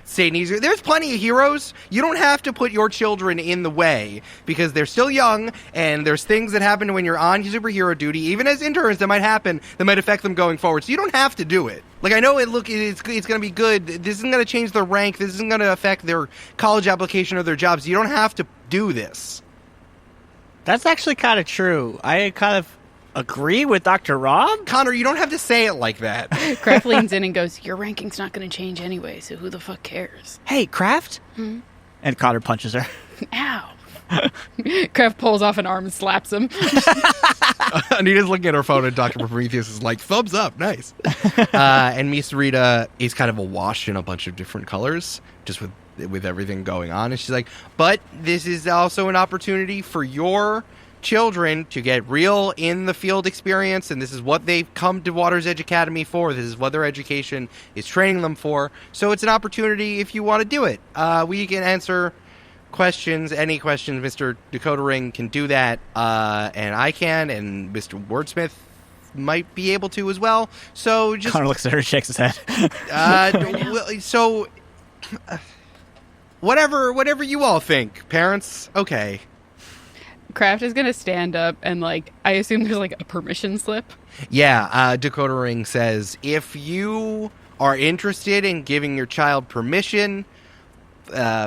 state needs you. There's plenty of heroes. You don't have to put your children in the way because they're still young, and there's things that happen when you're on superhero duty, even as interns, that might happen that might affect them going forward. So you don't have to do it. I know it's going to be good. This isn't going to change their rank. This isn't going to affect their college application or their jobs. You don't have to do this. That's actually kind of true. I kind of agree with Dr. Rob. Connor, you don't have to say it like that. Kraft leans in and goes, your ranking's not going to change anyway, so who the fuck cares? Hey, Kraft? And Connor punches her. Ow. Kraft pulls off an arm and slaps him. Anita's looking at her phone, and Dr. Prometheus is like, thumbs up, nice. And Miss Rita is kind of awash in a bunch of different colors, just with everything going on. And she's like, but this is also an opportunity for your children to get real in the field experience, and this is what they've come to Water's Edge Academy for. This is what their education is training them for. So it's an opportunity if you want to do it. We can answer questions, any questions. Mr. Dakota Ring can do that, and I can, and Mr. Wordsmith might be able to as well. So just Connor looks at her and shakes his head. So whatever you all think, parents. Okay. Kraft is going to stand up and, like, I assume there's, like, a permission slip. Yeah, Dakota Ring says, if you are interested in giving your child permission,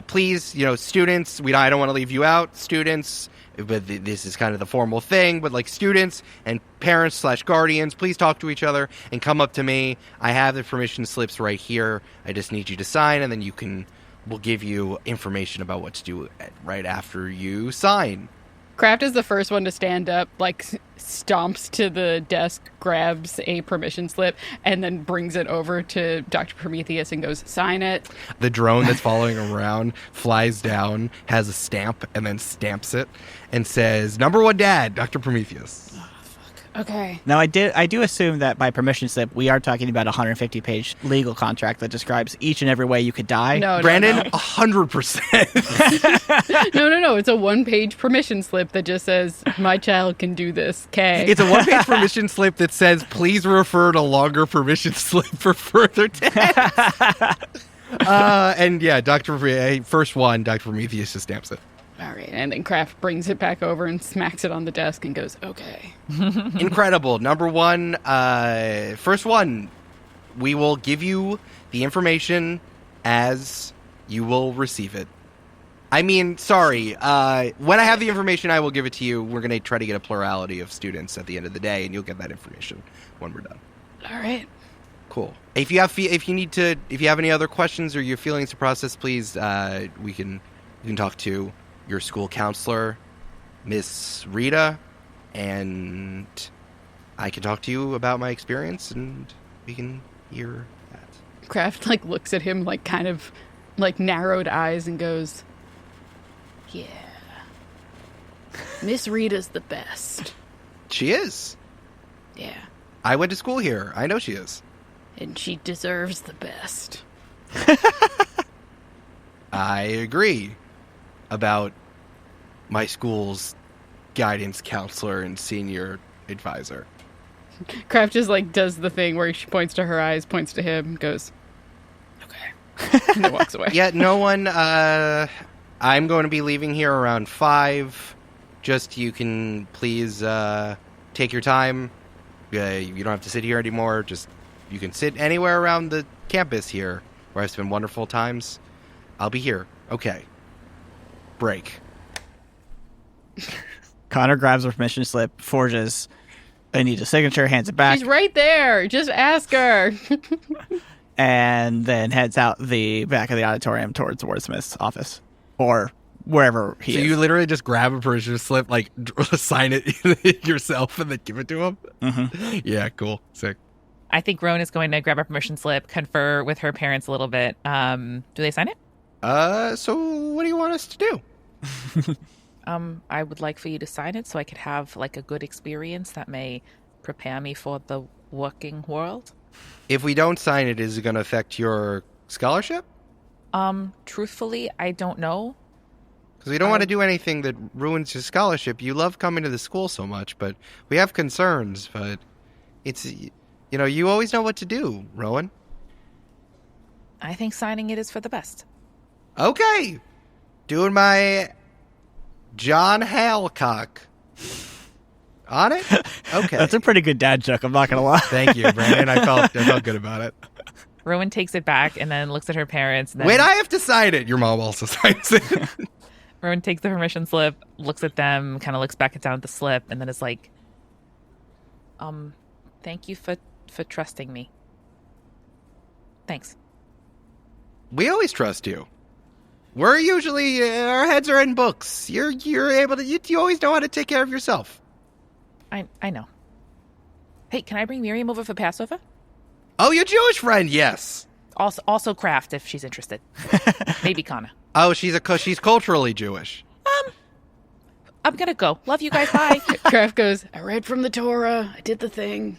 please, students, I don't want to leave you out, students, but this is kind of the formal thing, but, like, students and parents/guardians, please talk to each other and come up to me. I have the permission slips right here. I just need you to sign, and then we'll give you information about what to do right after you sign. Kraft is the first one to stand up, like, stomps to the desk, grabs a permission slip, and then brings it over to Dr. Prometheus and goes, sign it. The drone that's following around flies down, has a stamp, and then stamps it, and says, "Number 1 dad, Dr. Prometheus." Okay. Now, I do assume that by permission slip, we are talking about a 150-page legal contract that describes each and every way you could die. No, Brandon, no. 100%. No. It's a 1-page permission slip that just says, my child can do this. Okay. It's a 1-page permission slip that says, please refer to longer permission slip for further tests. And yeah, first one, Dr. Prometheus just stamps it. All right. And then Kraft brings it back over and smacks it on the desk and goes, okay. Incredible. Number 1, first one, we will give you the information as you will receive it. I mean, sorry. When I have the information, I will give it to you. We're going to try to get a plurality of students at the end of the day, and you'll get that information when we're done. All right. Cool. If you have any other questions or your feelings to process, please, you can talk to your school counselor, Miss Rita, and I can talk to you about my experience, and we can hear that. Kraft, like, looks at him, like, kind of, like, narrowed eyes and goes, yeah. Miss Rita's the best. She is. Yeah. I went to school here. I know she is. And she deserves the best. I agree about my school's guidance counselor and senior advisor. Kraft just, like, does the thing where she points to her eyes, points to him, goes, okay. And then walks away. Yeah, no one, I'm going to be leaving here around 5. Just, you can please, take your time. You don't have to sit here anymore. Just, you can sit anywhere around the campus here where I've spent wonderful times. I'll be here. Okay. Break. Connor grabs her permission slip, forges Anita's signature, hands it back. She's right there. Just ask her. And then heads out the back of the auditorium towards Wordsmith's office. Or wherever he is. So you literally just grab a permission slip, like, sign it yourself, and then give it to him? Mm-hmm. Yeah, cool. Sick. I think Rowan is going to grab a permission slip, confer with her parents a little bit. Do they sign it? So what do you want us to do? I would like for you to sign it so I could have, like, a good experience that may prepare me for the working world. If we don't sign it, is it going to affect your scholarship? Truthfully, I don't know. Because we don't want to do anything that ruins your scholarship. You love coming to the school so much, but we have concerns, but it's, you always know what to do, Rowan. I think signing it is for the best. Okay. Doing my John Halcock. On it? Okay. That's a pretty good dad joke, I'm not going to lie. Thank you, Brandon. I felt good about it. Rowan takes it back and then looks at her parents. And then Wait, I have to sign it. Your mom also signs it. Rowan takes the permission slip, looks at them, kind of looks back down at the slip, and then is like, thank you for trusting me. Thanks. We always trust you. We're usually, our heads are in books. You're able to, you always know how to take care of yourself. I know. Hey, can I bring Miriam over for Passover? Oh, your Jewish friend, yes. Also Kraft, if she's interested. Maybe Connor. Oh, she's culturally Jewish. I'm gonna go. Love you guys. Bye. Kraft goes, I read from the Torah. I did the thing.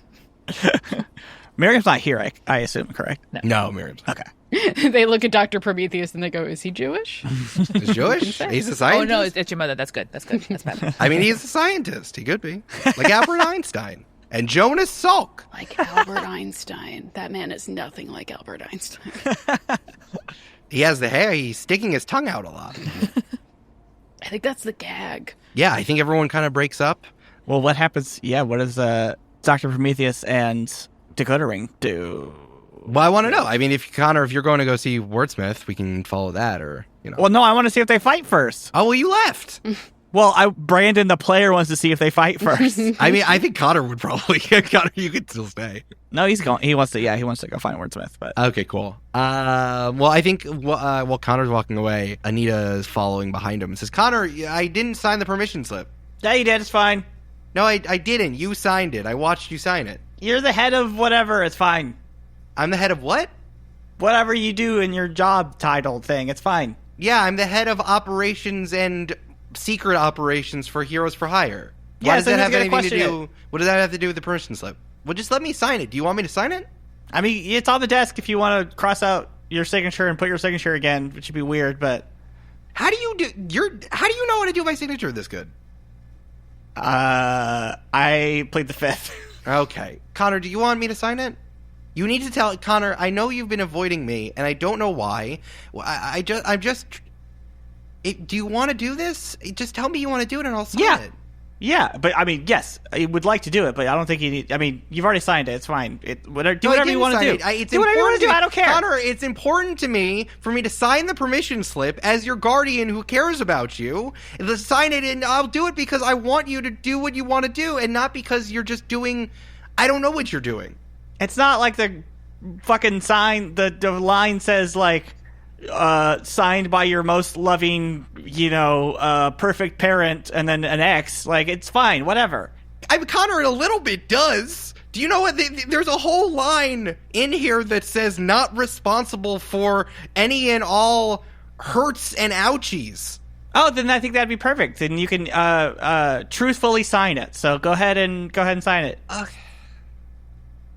Miriam's not here, I assume, correct? No, Miriam's not. Okay. They look at Dr. Prometheus and they go, is he Jewish? He's Jewish? He's a scientist? Oh, no, it's your mother. That's good. That's better. I mean, he's a scientist. He could be. Like Albert Einstein. And Jonas Salk. Like Albert Einstein. That man is nothing like Albert Einstein. He has the hair. He's sticking his tongue out a lot. I think that's the gag. Yeah, I think everyone kind of breaks up. Well, what happens? Yeah, what does Dr. Prometheus and Dakota Ring do? Well, I want to know. I mean, if you're going to go see Wordsmith, we can follow that, or Well, no, I want to see if they fight first. Oh, well, you left. Well, Brandon, the player, wants to see if they fight first. I mean, I think Connor would probably. Connor, you could still stay. No, he's going. He wants to go find Wordsmith. But Okay, cool. Well, I think while Connor's walking away, Anita is following behind him and says, "Connor, I didn't sign the permission slip." yeah, you did. It's fine. No, I didn't. You signed it. I watched you sign it. You're the head of whatever. It's fine. I'm the head of what? Whatever you do in your job title thing, it's fine. Yeah, I'm the head of operations and secret operations for Heroes for Hire. Yeah, Why does that have gonna anything to question do? What does that have to do with the permission slip? Well, just let me sign it. Do you want me to sign it? I mean, it's on the desk if you want to cross out your signature and put your signature again, which would be weird, but How do you know how to do my signature this good? I played the fifth. Okay. Connor, do you want me to sign it? You need to tell Connor, I know you've been avoiding me, and I don't know why. Do you want to do this? Just tell me you want to do it, and I'll sign it. Yeah, but I mean, yes, I would like to do it, but I don't think you need. I mean, you've already signed it. It's fine. Do whatever you want to do. Do whatever you want to do. I don't care. Connor, it's important to me for me to sign the permission slip as your guardian who cares about you. Sign it, and I'll do it because I want you to do what you want to do, and not because you're just doing. I don't know what you're doing. It's not like the fucking sign. The line says like. Signed by your most loving, perfect parent, and then an ex. Like, it's fine, whatever. Connor, it a little bit does. Do you know what? There's a whole line in here that says not responsible for any and all hurts and ouchies. Oh, then I think that'd be perfect. Then you can truthfully sign it. So go ahead and sign it.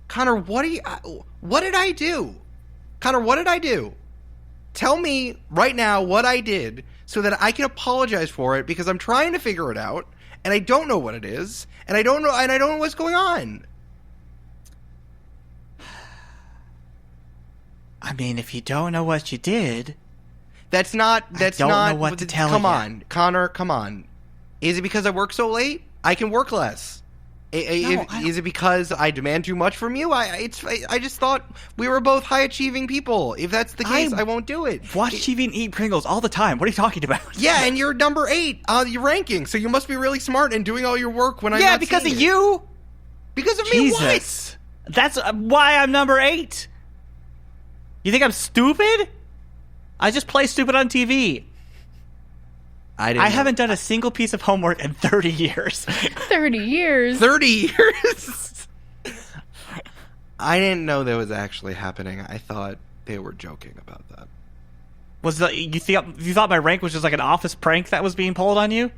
Connor, what did I do? Connor, what did I do? Tell me right now what I did so that I can apologize for it, because I'm trying to figure it out and I don't know what it is, and I don't know what's going on. I mean, if you don't know what you did, I don't know what to tell you. Come on, Connor, come on. Is it because I work so late? I can work less. Is it because I demand too much from you? I just thought we were both high-achieving people. If that's the case, I won't do it. Watch TV and eat Pringles all the time. What are you talking about? Yeah, and you're number 8 on your ranking, so you must be really smart and doing all your work when I'm not because of seeing it. you. Because of Jesus. me, what? That's why I'm number 8. You think I'm stupid? I just play stupid on TV. I haven't done a single piece of homework in 30 years. 30 years? 30 years? I didn't know that was actually happening. I thought they were joking about that. You thought my rank was just like an office prank that was being pulled on you?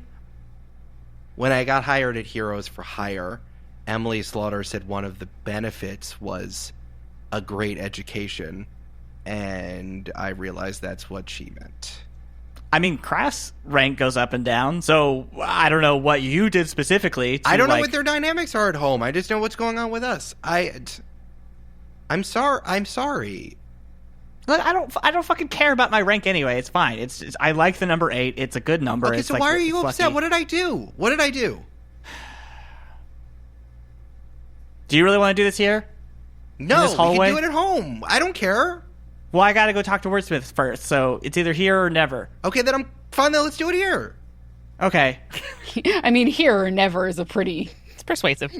When I got hired at Heroes for Hire, Emily Slaughter said one of the benefits was a great education, and I realized that's what she meant. I mean, Crass rank goes up and down, so I don't know what you did specifically. I don't know what their dynamics are at home. I just know what's going on with us. I'm sorry. Look, I don't fucking care about my rank anyway. It's fine. I like the number 8. It's a good number. Okay, so why are you upset? What did I do? Do you really want to do this here? No, this hallway? we can do it at home. I don't care. Well, I gotta go talk to Wordsmith first, so it's either here or never. Okay, then I'm fine. Then let's do it here. Okay. I mean, here or never is It's persuasive.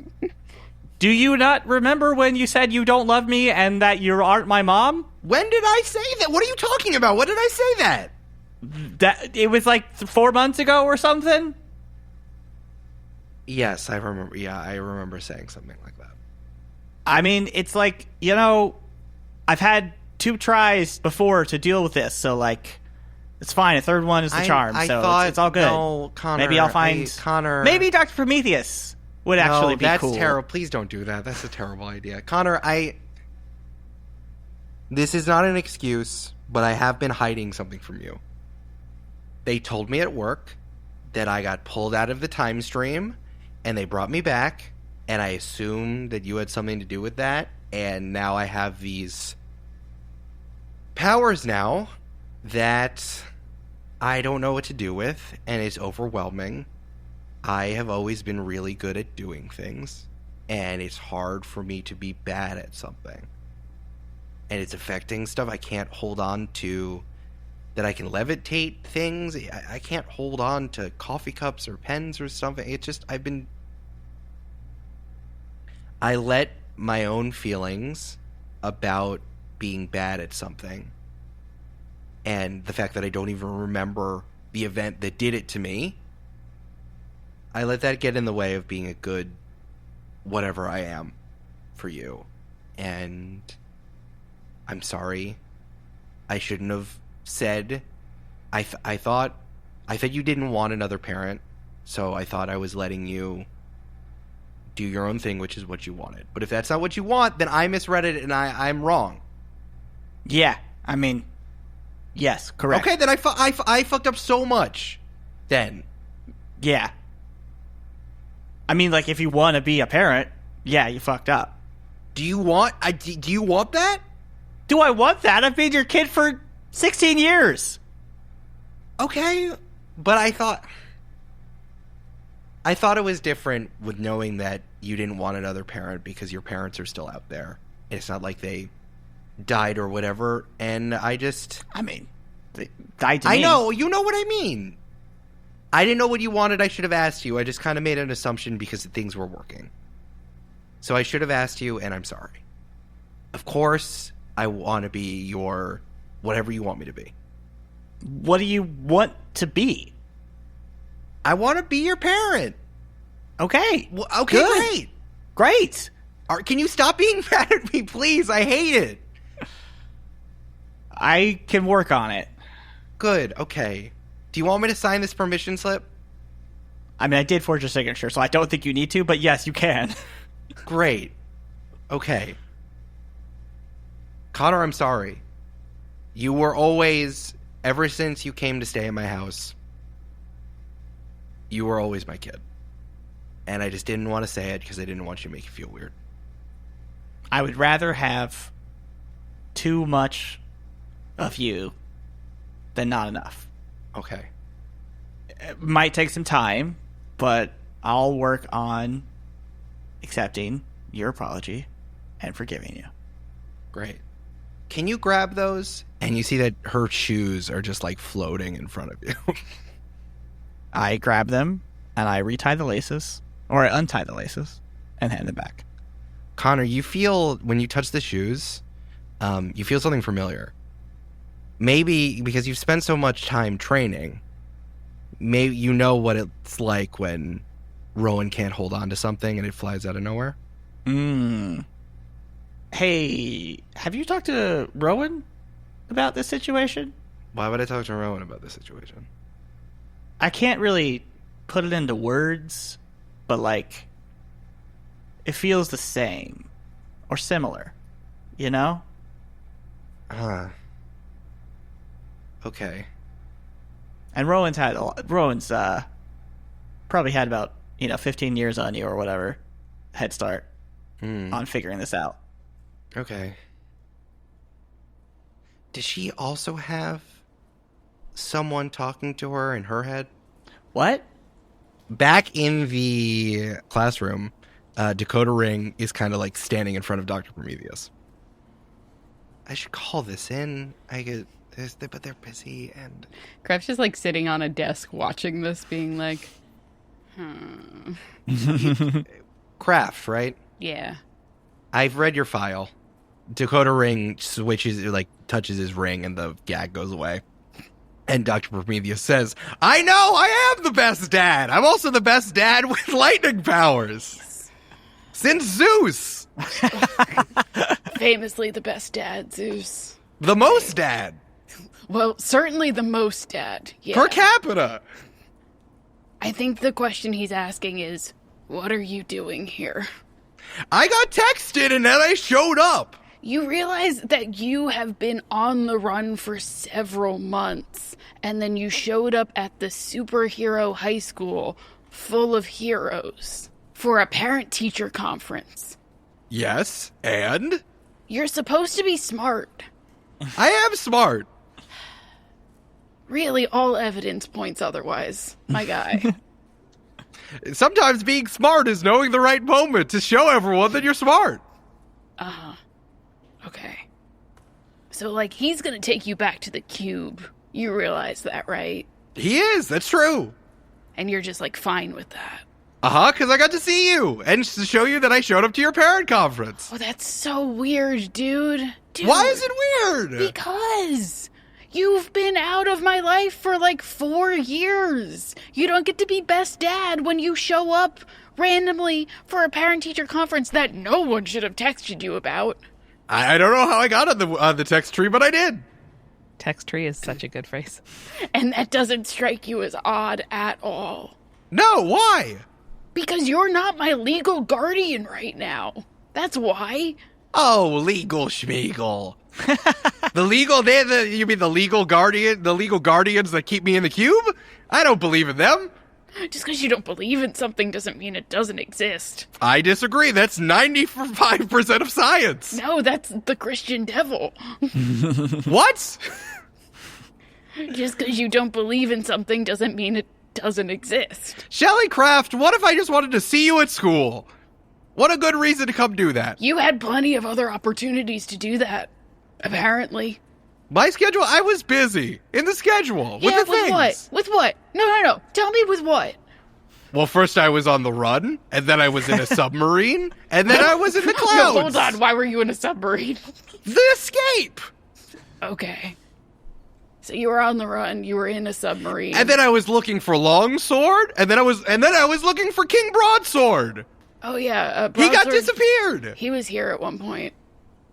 Do you not remember when you said you don't love me and that you aren't my mom? When did I say that? What are you talking about? When did I say that? That it was like 4 months ago or something? Yes, I remember. Yeah, I remember saying something like that. I mean, it's like, I've had 2 tries before to deal with this, so like, it's fine. A third one is the charm, I so thought, it's all good. No, Connor, maybe I'll find Connor. Maybe Dr. Prometheus would actually be cool. That's terrible. Please don't do that. That's a terrible idea, Connor. This is not an excuse, but I have been hiding something from you. They told me at work that I got pulled out of the time stream, and they brought me back, and I assumed that you had something to do with that, and now I have these powers now that I don't know what to do with, and it's overwhelming. I have always been really good at doing things, and it's hard for me to be bad at something. And it's affecting stuff. I can't hold on to that I can levitate things. I can't hold on to coffee cups or pens or something. It's just, I let my own feelings about being bad at something and the fact that I don't even remember the event that did it to me, I let that get in the way of being a good whatever I am for you. And I'm sorry. I shouldn't have said. I thought you didn't want another parent, so I thought I was letting you do your own thing, which is what you wanted. But if that's not what you want, then I misread it and I'm wrong. Yeah, I mean, yes, correct. Okay, then I fucked up so much. Then. Yeah. I mean, like, if you want to be a parent, yeah, you fucked up. Do you want that? Do I want that? I've been your kid for 16 years. Okay, but I thought it was different with knowing that you didn't want another parent because your parents are still out there. It's not like they died or whatever, and I mean, they died to me. I know, you know what I mean. I didn't know what you wanted. I should have asked you. I just kind of made an assumption because things were working. So I should have asked you, and I'm sorry. Of course, I want to be your whatever you want me to be. What do you want to be? I want to be your parent. Okay. Well, okay, good. Great. Can you stop being mad at me, please? I hate it. I can work on it. Good. Okay. Do you want me to sign this permission slip? I mean, I did forge your signature, so I don't think you need to, but yes, you can. Great. Okay. Connor, I'm sorry. You were always, ever since you came to stay in my house, you were always my kid. And I just didn't want to say it because I didn't want you to make you feel weird. I would rather have too much of you than not enough. Okay. It might take some time, but I'll work on accepting your apology and forgiving you. Great. Can you grab those? And you see that her shoes are just like floating in front of you. I grab them and I retie the laces, or I untie the laces and hand them back. Connor, you feel, when you touch the shoes, you feel something familiar. Maybe because you've spent so much time training, maybe you know what it's like when Rowan can't hold on to something and it flies out of nowhere. Hey, have you talked to Rowan about this situation? Why would I talk to Rowan about this situation? I can't really put it into words, but like, it feels the same or similar, you know? Okay. And Rowan's probably had about 15 years on you or whatever head start on figuring this out. Okay. Does she also have someone talking to her in her head? What? Back in the classroom, Dakota Ring is kind of like standing in front of Dr. Prometheus. I should call this in. But they're busy and... Kraft's just like sitting on a desk watching this, being like, Kraft, right? Yeah. I've read your file. Dakota Ring switches, like, touches his ring and the gag goes away. And Dr. Prometheus says, I know, I am the best dad. I'm also the best dad with lightning powers. Since Zeus. Famously the best dad, Zeus. The most dad. Well, certainly the most dad. Yeah. Per capita. I think the question he's asking is, what are you doing here? I got texted and then I showed up. You realize that you have been on the run for several months, and then you showed up at the superhero high school full of heroes for a parent-teacher conference. Yes, and? You're supposed to be smart. I am smart. Really, all evidence points otherwise, my guy. Sometimes being smart is knowing the right moment to show everyone that you're smart. Uh-huh. Okay. So, like, he's gonna take you back to the cube. You realize that, right? He is, that's true. And you're just, like, fine with that. Uh-huh, because I got to see you, and to show you that I showed up to your parent conference. Oh, that's so weird, dude. Why is it weird? Because you've been out of my life for, like, 4 years. You don't get to be best dad when you show up randomly for a parent-teacher conference that no one should have texted you about. I don't know how I got on the text tree, but I did. Text tree is such a good phrase. And that doesn't strike you as odd at all. No, why? Because you're not my legal guardian right now. That's why. Oh, legal schmeagle. You mean the legal guardian, the legal guardians that keep me in the cube? I don't believe in them. Just because you don't believe in something doesn't mean it doesn't exist. I disagree. That's 95% of science. No, that's the Christian devil. What? Just because you don't believe in something doesn't mean it doesn't exist. Shelley Craft, what if I just wanted to see you at school? What a good reason to come do that. You had plenty of other opportunities to do that, apparently. My schedule? I was busy. In the schedule. With the things. What? With what? No. Tell me with what? Well, first I was on the run, and then I was in a submarine, and then I was in the clouds. No, hold on. Why were you in a submarine? The escape! Okay. So you were on the run, you were in a submarine. And then I was looking for Longsword, and then I was looking for King Broadsword. Oh yeah, he got Broadsword, disappeared. He was here at one point.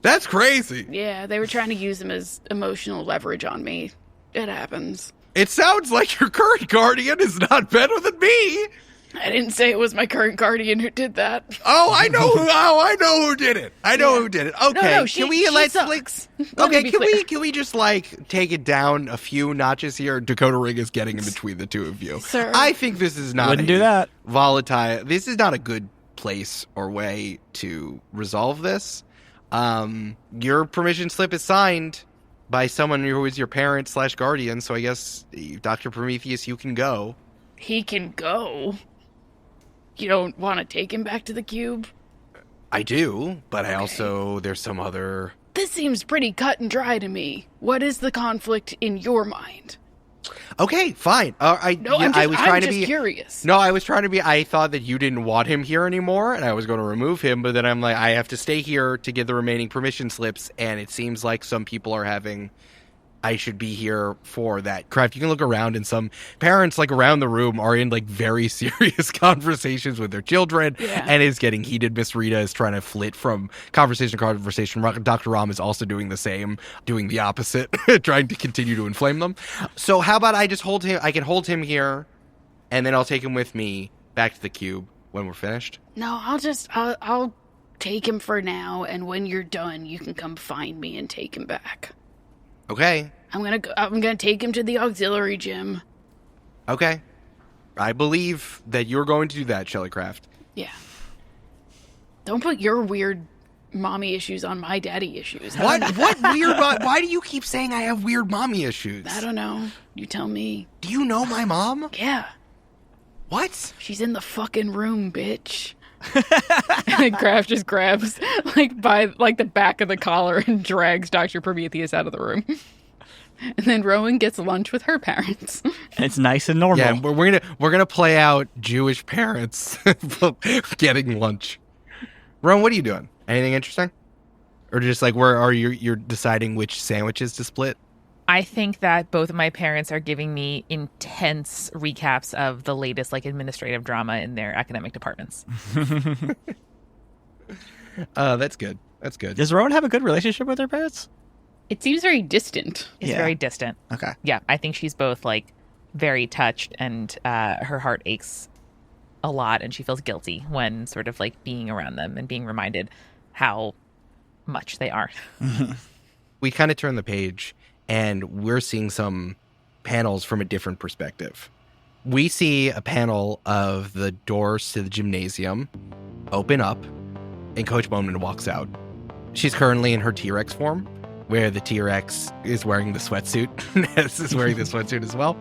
That's crazy. Yeah, they were trying to use him as emotional leverage on me. It happens. It sounds like your current guardian is not better than me. I didn't say it was my current guardian who did that. Oh, I know who did it. I know who did it. Okay, no, she sucks. Okay, can we just like take it down a few notches here? Dakota Ring is getting in between the two of you. Sir. I think this is not Wouldn't do that. volatile. This is not a good place or way to resolve this. Your permission slip is signed by someone who is your parent / guardian, so I guess Dr. Prometheus, you can go. He can go. You don't want to take him back to the cube? I do, but I also, there's some other... This seems pretty cut and dry to me. What is the conflict in your mind? Okay, fine. I'm just curious. No, I was trying to be... I thought that you didn't want him here anymore, and I was going to remove him, but then I'm like, I have to stay here to get the remaining permission slips, and it seems like some people are having... I should be here for that. Craft, you can look around, and some parents, like, around the room are in, like, very serious conversations with their children, and it's getting heated. Miss Rita is trying to flit from conversation to conversation. Dr. Ram is also doing the same, doing the opposite, trying to continue to inflame them. So how about I just hold him, I can hold him here, and then I'll take him with me back to the cube when we're finished? No, I'll take him for now, and when you're done, you can come find me and take him back. Okay. I'm gonna take him to the auxiliary gym. Okay. I believe that you're going to do that, Shelley Craft. Yeah. Don't put your weird mommy issues on my daddy issues. What weird... Why do you keep saying I have weird mommy issues? I don't know. You tell me. Do you know my mom? Yeah. What? She's in the fucking room, bitch. And then Kraft just grabs by the back of the collar and drags Dr. Prometheus out of the room. And then Rowan gets lunch with her parents. And it's nice and normal. Yeah, we're gonna play out Jewish parents getting lunch. Rowan, what are you doing? Anything interesting? Or just like where are you're deciding which sandwiches to split? I think that both of my parents are giving me intense recaps of the latest like administrative drama in their academic departments. That's good. That's good. Does Rowan have a good relationship with her parents? It seems very distant. It's very distant. Okay. Yeah, I think she's both like very touched and her heart aches a lot and she feels guilty when sort of like being around them and being reminded how much they are. We kind of turn the page and we're seeing some panels from a different perspective. We see a panel of the doors to the gymnasium open up and Coach Bowman walks out. She's currently in her T-Rex form, where the T-Rex is wearing the sweatsuit. Ness is wearing the sweatsuit as well.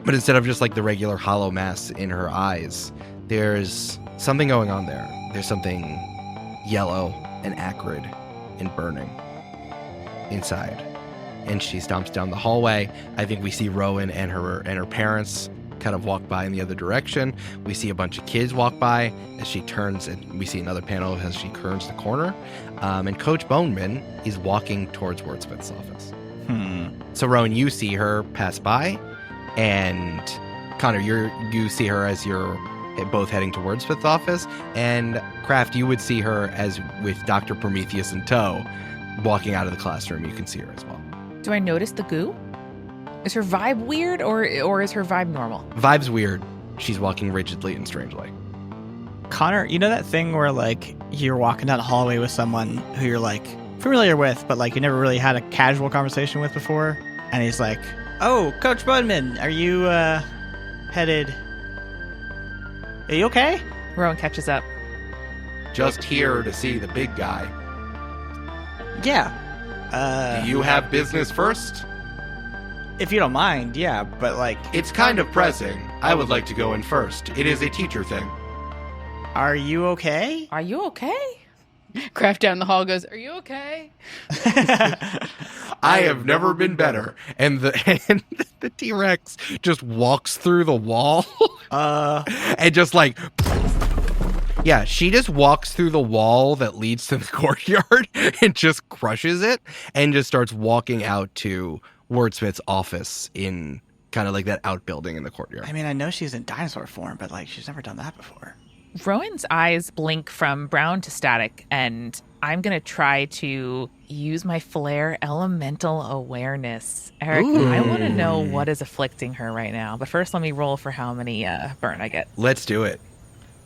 But instead of just like the regular hollow mass in her eyes, there's something going on there. There's something yellow and acrid and burning inside. And she stomps down the hallway. I think we see Rowan and her parents kind of walk by in the other direction. We see a bunch of kids walk by as she turns, and we see another panel as she turns the corner. And Coach Bowman is walking towards Wordsmith's office. So Rowan, you see her pass by, and Connor, you see her as you're both heading to Wordsmith's office, and Kraft, you would see her as with Dr. Prometheus in tow, walking out of the classroom. You can see her as well. Do I notice the goo? Is her vibe weird or is her vibe normal? Vibe's weird. She's walking rigidly and strangely. Connor, you know that thing where like you're walking down the hallway with someone who you're like familiar with, but like you never really had a casual conversation with before? And he's like, "Oh, Coach Budman, are you headed? Are you okay?" Rowan catches up. Just here to see the big guy. Yeah. Do you have business first? If you don't mind, yeah, but like... It's kind of pressing. I would like to go in first. It is a teacher thing. Are you okay? Are you okay? Kraft down the hall goes, "Are you okay?" I have never been better. And the T-Rex just walks through the wall. And just like... Yeah, she just walks through the wall that leads to the courtyard and just crushes it and just starts walking out to Wordsmith's office in kind of like that outbuilding in the courtyard. I mean, I know she's in dinosaur form, but like she's never done that before. Rowan's eyes blink from brown to static, and I'm going to try to use my flare elemental awareness. Eric, I want to know what is afflicting her right now. But first, let me roll for how many burn I get. Let's do it.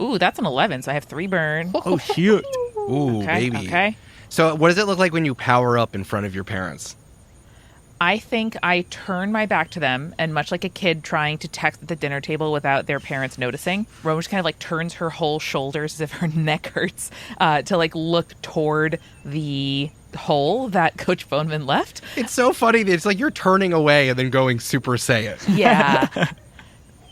Ooh, that's an 11, so I have 3 burn. Oh, shoot. Ooh, Okay, baby. okay. So what does it look like when you power up in front of your parents? I think I turn my back to them, and much like a kid trying to text at the dinner table without their parents noticing, Rowan just kind of like turns her whole shoulders as if her neck hurts to like look toward the hole that Coach Bowman left. It's so funny that it's like you're turning away and then going Super Saiyan. Yeah.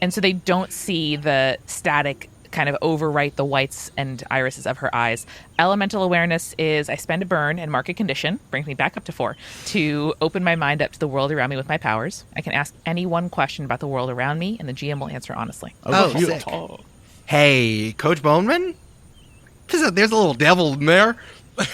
And so they don't see the static kind of overwrite the whites and irises of her eyes. Elemental awareness is I spend a burn and mark a condition, brings me back up to 4, to open my mind up to the world around me with my powers. I can ask any one question about the world around me, and the GM will answer honestly. Oh, sick. Hey, Coach Bowman? There's a little devil in there.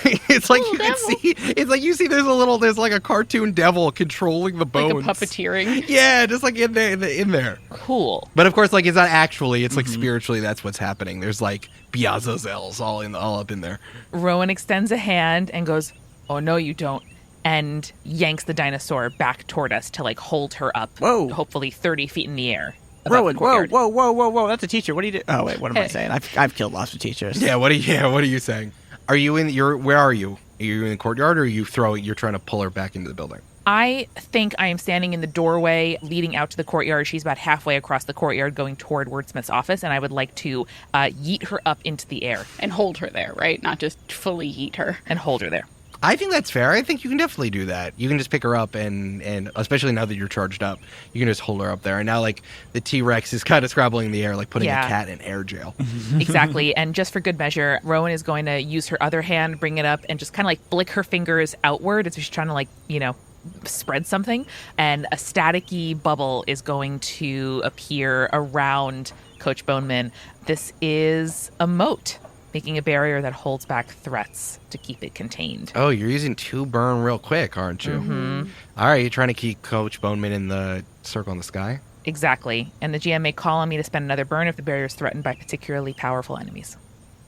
It's like you can see. It's like you see. There's like a cartoon devil controlling the bones. Like a puppeteering. Yeah, just like in there. Cool. But of course, like it's not actually. It's like spiritually. That's what's happening. There's like Biazazels all up in there. Rowan extends a hand and goes, "Oh no, you don't," and yanks the dinosaur back toward us to like hold her up. Whoa. Hopefully 30 feet in the air. above Rowan, the courtyard. whoa. That's a teacher. What do you do? Oh, wait, what am I saying? I've killed lots of teachers. Yeah. What are you saying? Are you in where are you? Are you in the courtyard, or you're trying to pull her back into the building? I think I am standing in the doorway leading out to the courtyard. She's about halfway across the courtyard going toward Wordsmith's office, and I would like to yeet her up into the air. And hold her there, right? Not just fully yeet her. And hold her there. I think that's fair. I think you can definitely do that. You can just pick her up and especially now that you're charged up, you can just hold her up there. And now, like, the T-Rex is kind of scrabbling in the air, like putting a cat in air jail. Exactly. And just for good measure, Rowan is going to use her other hand, bring it up, and just kind of like flick her fingers outward as if she's trying to, like, spread something. And a staticky bubble is going to appear around Coach Bowman. This is a moat. making a barrier that holds back threats to keep it contained. Oh, you're using 2 burn real quick, aren't you? Mm-hmm. All right, you're trying to keep Coach Boneman in the circle in the sky? Exactly. And the GM may call on me to spend another burn if the barrier is threatened by particularly powerful enemies.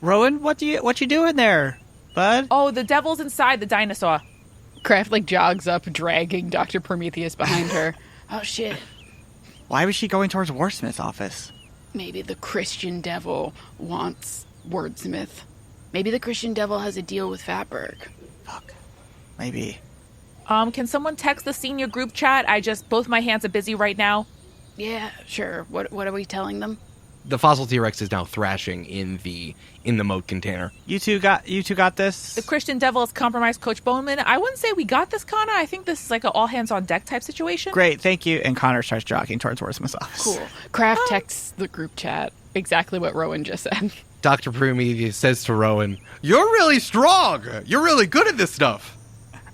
Rowan, what you doing there, bud? Oh, the devil's inside the dinosaur. Kraft jogs up, dragging Dr. Prometheus behind her. Oh shit. Why was she going towards Wordsmith's office? Maybe the Christian devil wants Wordsmith. Maybe the Christian devil has a deal with Fatberg. Fuck. Maybe. Can someone text the senior group chat? Both my hands are busy right now. Yeah, sure. What are we telling them? The fossil T-Rex is now thrashing in the moat container. You two got this? The Christian devil has compromised Coach Bowman. I wouldn't say we got this, Connor. I think this is like an all-hands-on-deck type situation. Great, thank you. And Connor starts jogging towards Wordsmith's office. Cool. Kraft texts the group chat exactly what Rowan just said. Dr. Prometheus says to Rowan, "You're really strong. You're really good at this stuff.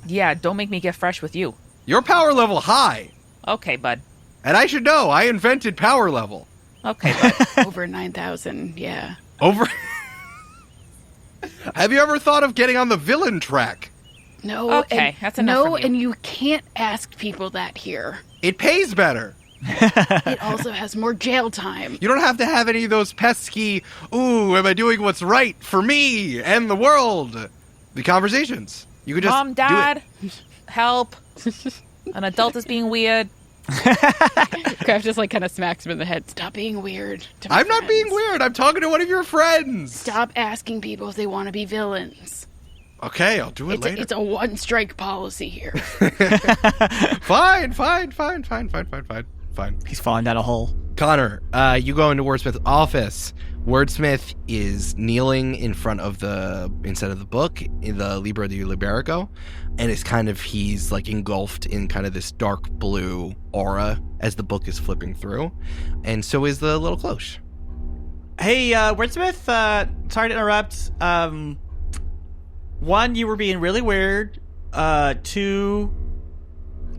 Yeah, don't make me get fresh with you. Your power level high. Okay, bud. And I should know, I invented power level. Okay, bud. Over 9,000, yeah. Over... Have you ever thought of getting on the villain track? No. Okay, that's enough from you. And you can't ask people that here. It pays better. It also has more jail time. You don't have to have any of those pesky, ooh, am I doing what's right for me and the world? The conversations. You could just Mom, Dad, help. An adult is being weird. Kraft just kind of smacks him in the head. Stop being weird. I'm not being weird. I'm talking to one of your friends. Stop asking people if they want to be villains. Okay, I'll do it later. It's a one-strike policy here. Fine. He's falling down a hole. Connor, you go into Wordsmith's office. Wordsmith is kneeling instead of the book, in the Libro de Liberico, and he's engulfed in kind of this dark blue aura as the book is flipping through, and so is the little cloche. Hey, Wordsmith, sorry to interrupt. 1, you were being really weird. 2,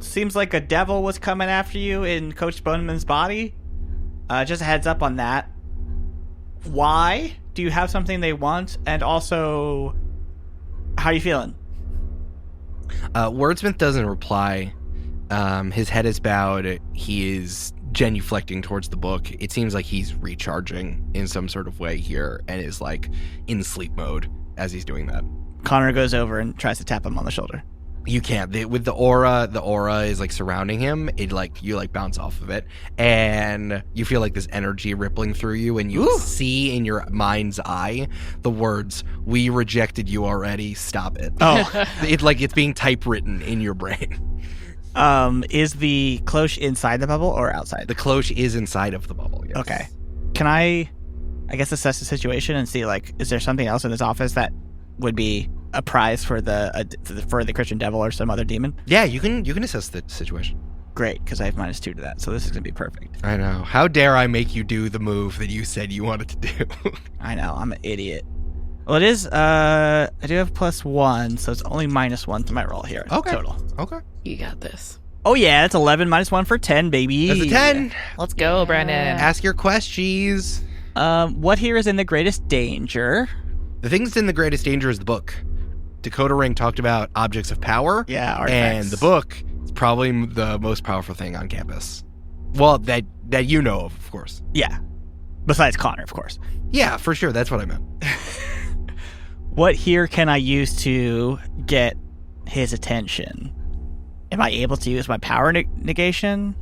seems like a devil was coming after you in Coach Boneman's body. Just a heads up on that. Why? Do you have something they want? And also, how are you feeling? Wordsmith doesn't reply. His head is bowed. He is genuflecting towards the book. It seems like he's recharging in some sort of way here and is in sleep mode as he's doing that. Connor goes over and tries to tap him on the shoulder. You can't. With the aura is surrounding him. It you bounce off of it, and you feel this energy rippling through you, and you see in your mind's eye the words, "We rejected you already. Stop it." Oh, it's being typewritten in your brain. Is the cloche inside the bubble or outside? The cloche is inside of the bubble. Yes. Okay. Can I guess assess the situation and see is there something else in this office that would be a prize for the Christian devil or some other demon? Yeah, you can assess the situation. Great, because I have -2 to that, so this is gonna be perfect. I know. How dare I make you do the move that you said you wanted to do? I know, I'm an idiot. Well, it is. I do have +1, so it's only -1 to my roll here. Okay. Total. Okay. You got this. Oh yeah, it's 11 -1 for 10, baby. That's a 10. Let's go, Brandon. Ask your questions. What here is in the greatest danger? The thing that's in the greatest danger is the book. Dakota Ring talked about objects of power. Yeah, artifacts. And the book is probably the most powerful thing on campus. Well, that you know of course. Yeah. Besides Connor, of course. Yeah, for sure. That's what I meant. What here can I use to get his attention? Am I able to use my power negation?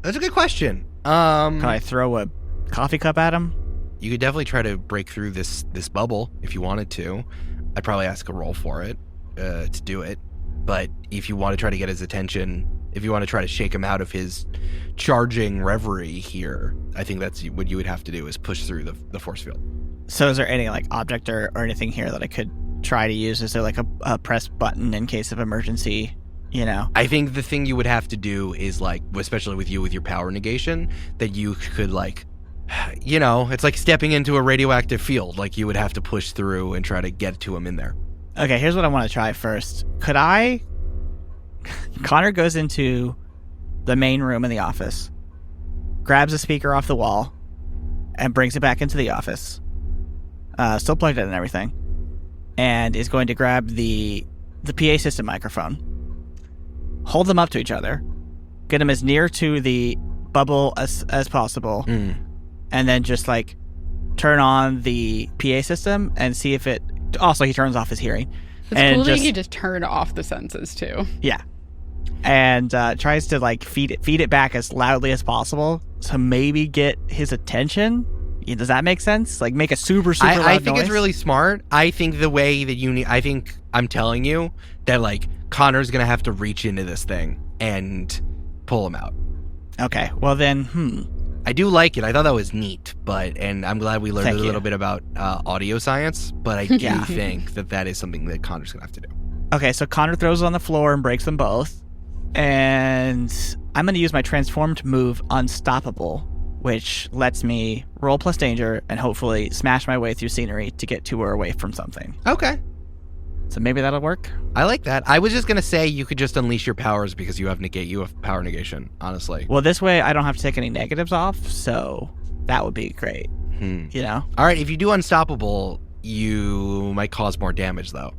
That's a good question. Can I throw a coffee cup at him? You could definitely try to break through this bubble if you wanted to. I'd probably ask a roll for it to do it. But if you want to try to get his attention, if you want to try to shake him out of his charging reverie here, I think that's what you would have to do is push through the force field. So is there any object or anything here that I could try to use? Is there a press button in case of emergency? I think the thing you would have to do is especially with your power negation, that you could it's like stepping into a radioactive field. You would have to push through and try to get to him in there. Okay, here's what I want to try first. Could I... Connor goes into the main room in the office, grabs a speaker off the wall, and brings it back into the office. still plugged in and everything, and is going to grab the PA system microphone, hold them up to each other, get them as near to the bubble as possible, and then just like turn on the PA system and see if it. Also, he turns off his hearing. It's cool that you just turn off the senses too. Yeah, and tries to like feed it back as loudly as possible to maybe get his attention. Does that make sense? Like make a super loud I think noise? it's really smart. I think the way that you need. I think I'm telling you that like Connor's gonna have to reach into this thing and pull him out. Okay, well then, I do like it. I thought that was neat, and I'm glad we learned Thank a you. little bit about audio science, but I do think that is something that Connor's going to have to do. Okay, so Connor throws it on the floor and breaks them both, and I'm going to use my transformed move, Unstoppable, which lets me roll plus danger and hopefully smash my way through scenery to get to or away from something. Okay. So maybe that'll work? I like that. I was just going to say you could just unleash your powers because you have power negation, honestly. Well, this way I don't have to take any negatives off, so that would be great. You know? All right, if you do Unstoppable, you might cause more damage, though.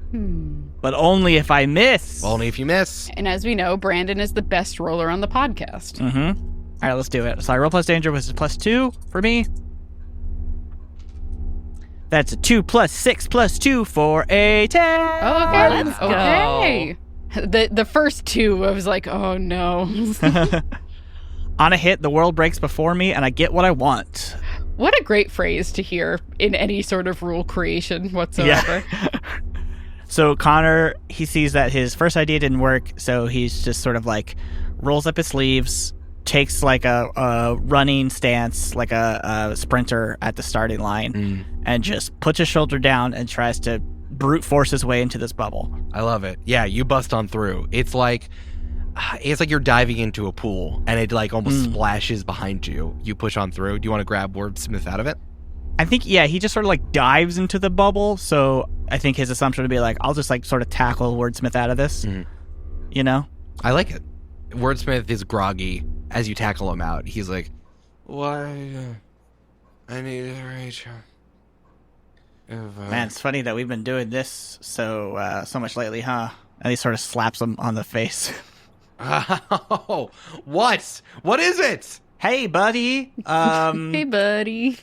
But only if I miss. Only if you miss. And as we know, Brandon is the best roller on the podcast. Mm-hmm. All right, let's do it. So I roll plus danger was +2 for me. That's a 2 + 6 + 2 for a 10. Oh, okay. Let's go. Okay. The first two, I was like, oh no. On a hit, the world breaks before me, and I get what I want. What a great phrase to hear in any sort of rule creation whatsoever. Yeah. So Connor, he sees that his first idea didn't work, so he's just sort of like rolls up his sleeves, takes like a running stance, like a sprinter at the starting line, and just puts his shoulder down and tries to brute force his way into this bubble. I love it. Yeah, you bust on through. It's like you're diving into a pool, and it like almost splashes behind you. You push on through. Do you want to grab Wordsmith out of it? I think, yeah, he just sort of like dives into the bubble, so I think his assumption would be like, I'll just like sort of tackle Wordsmith out of this, you know? I like it. Wordsmith is groggy as you tackle him out. He's like, why? I need to reach out. Man, it's funny that we've been doing this so much lately, huh? And he sort of slaps him on the face. Oh, what? What is it? Hey, buddy. Hey, buddy.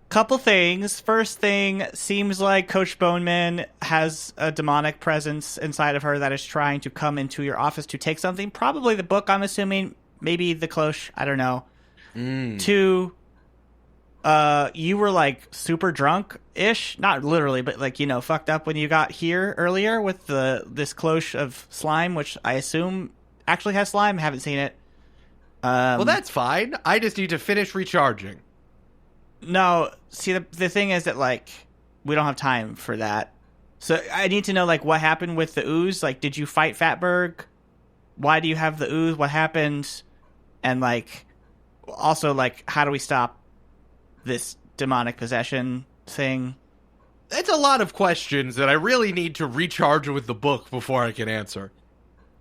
Couple things. First thing, seems like Coach Boneman has a demonic presence inside of her that is trying to come into your office to take something. Probably the book, I'm assuming. Maybe the cloche. I don't know. 2, you were like super drunk-ish. Not literally, but like, you know, fucked up when you got here earlier with this cloche of slime, which I assume actually has slime. Haven't seen it. Well, that's fine. I just need to finish recharging. No, see, the thing is that, like, we don't have time for that. So I need to know, like, what happened with the ooze. Like, did you fight Fatberg? Why do you have the ooze? What happened? And, like, also, like, how do we stop this demonic possession thing? That's a lot of questions that I really need to recharge with the book before I can answer.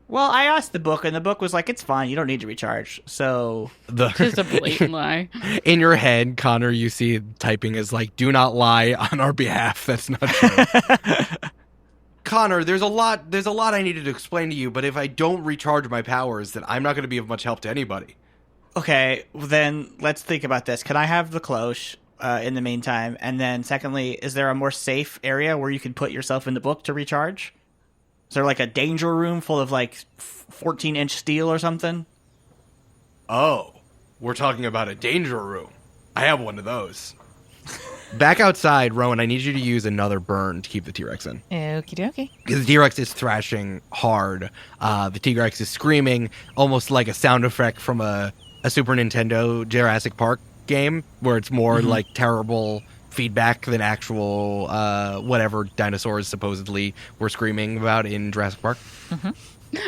Well, I asked the book, and the book was like, it's fine, you don't need to recharge. So Just a blatant lie. In your head, Connor, you see typing is like, do not lie on our behalf. That's not true. Connor, there's a lot I needed to explain to you, but if I don't recharge my powers, then I'm not going to be of much help to anybody. Okay, well then let's think about this. Can I have the cloche in the meantime? And then secondly, is there a more safe area where you can put yourself in the book to recharge? Is there like a danger room full of like 14-inch steel or something? Oh, we're talking about a danger room. I have one of those. Back outside, Rowan, I need you to use another burn to keep the T-Rex in. Okie dokie. Because the T-Rex is thrashing hard. The T-Rex is screaming, almost like a sound effect from a Super Nintendo Jurassic Park game, where it's more like terrible feedback than actual whatever dinosaurs supposedly were screaming about in Jurassic Park.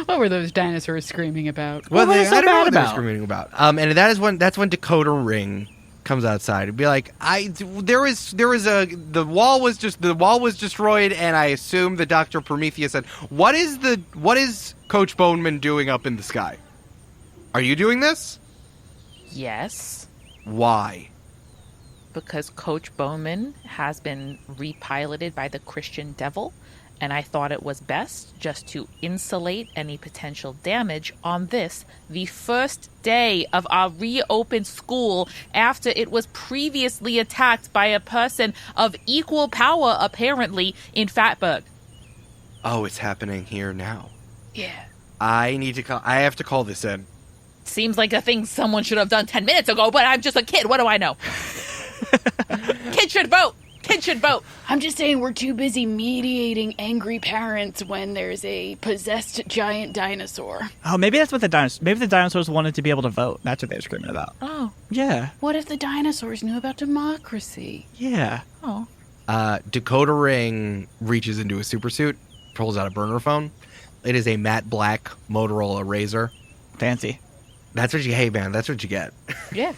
What were those dinosaurs screaming about? Well, what is so I don't know bad what they were about? screaming about. And that's when Dakota Ring comes outside. It'd be like, the wall was destroyed, and I assume the Dr. Prometheus said, what is Coach Boneman doing up in the sky? Are you doing this? Yes. Why? because Coach Bowman has been repiloted by the Christian devil, and I thought it was best just to insulate any potential damage on this, the first day of our reopened school after it was previously attacked by a person of equal power, apparently, in Fatburg. Oh, it's happening here now. Yeah. I have to call this in. Seems like a thing someone should have done 10 minutes ago, but I'm just a kid. What do I know? Kid should vote. Kid should vote. I'm just saying we're too busy mediating angry parents when there's a possessed giant dinosaur. Oh, maybe that's what maybe the dinosaurs wanted to be able to vote. That's what they were screaming about. Oh. Yeah. What if the dinosaurs knew about democracy? Yeah. Oh. Dakota Ring reaches into a supersuit, pulls out a burner phone. It is a matte black Motorola Razr. Fancy. That's what that's what you get. Yeah.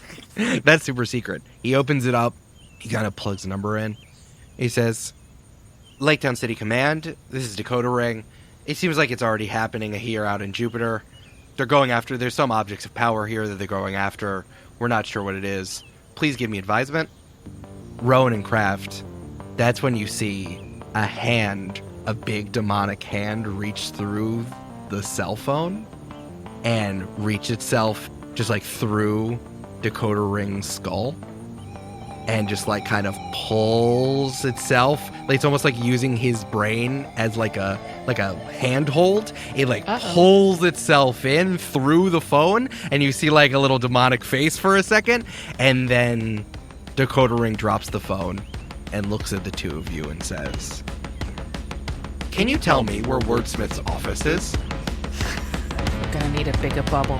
That's super secret. He opens it up. He kind of plugs the number in. He says, Laketown City Command, this is Dakota Ring. It seems like it's already happening here out in Jupiter. There's some objects of power here that they're going after. We're not sure what it is. Please give me advisement. Rowan and Kraft, that's when you see a big demonic hand reach through the cell phone and reach itself just like through Dakota Ring's skull. And just like kind of pulls itself. Like it's almost like using his brain as like a handhold. It like pulls itself in through the phone, and you see like a little demonic face for a second, and then Dakota Ring drops the phone and looks at the two of you and says, "Can you tell me where Wordsmith's office is?" Gonna need a bigger bubble.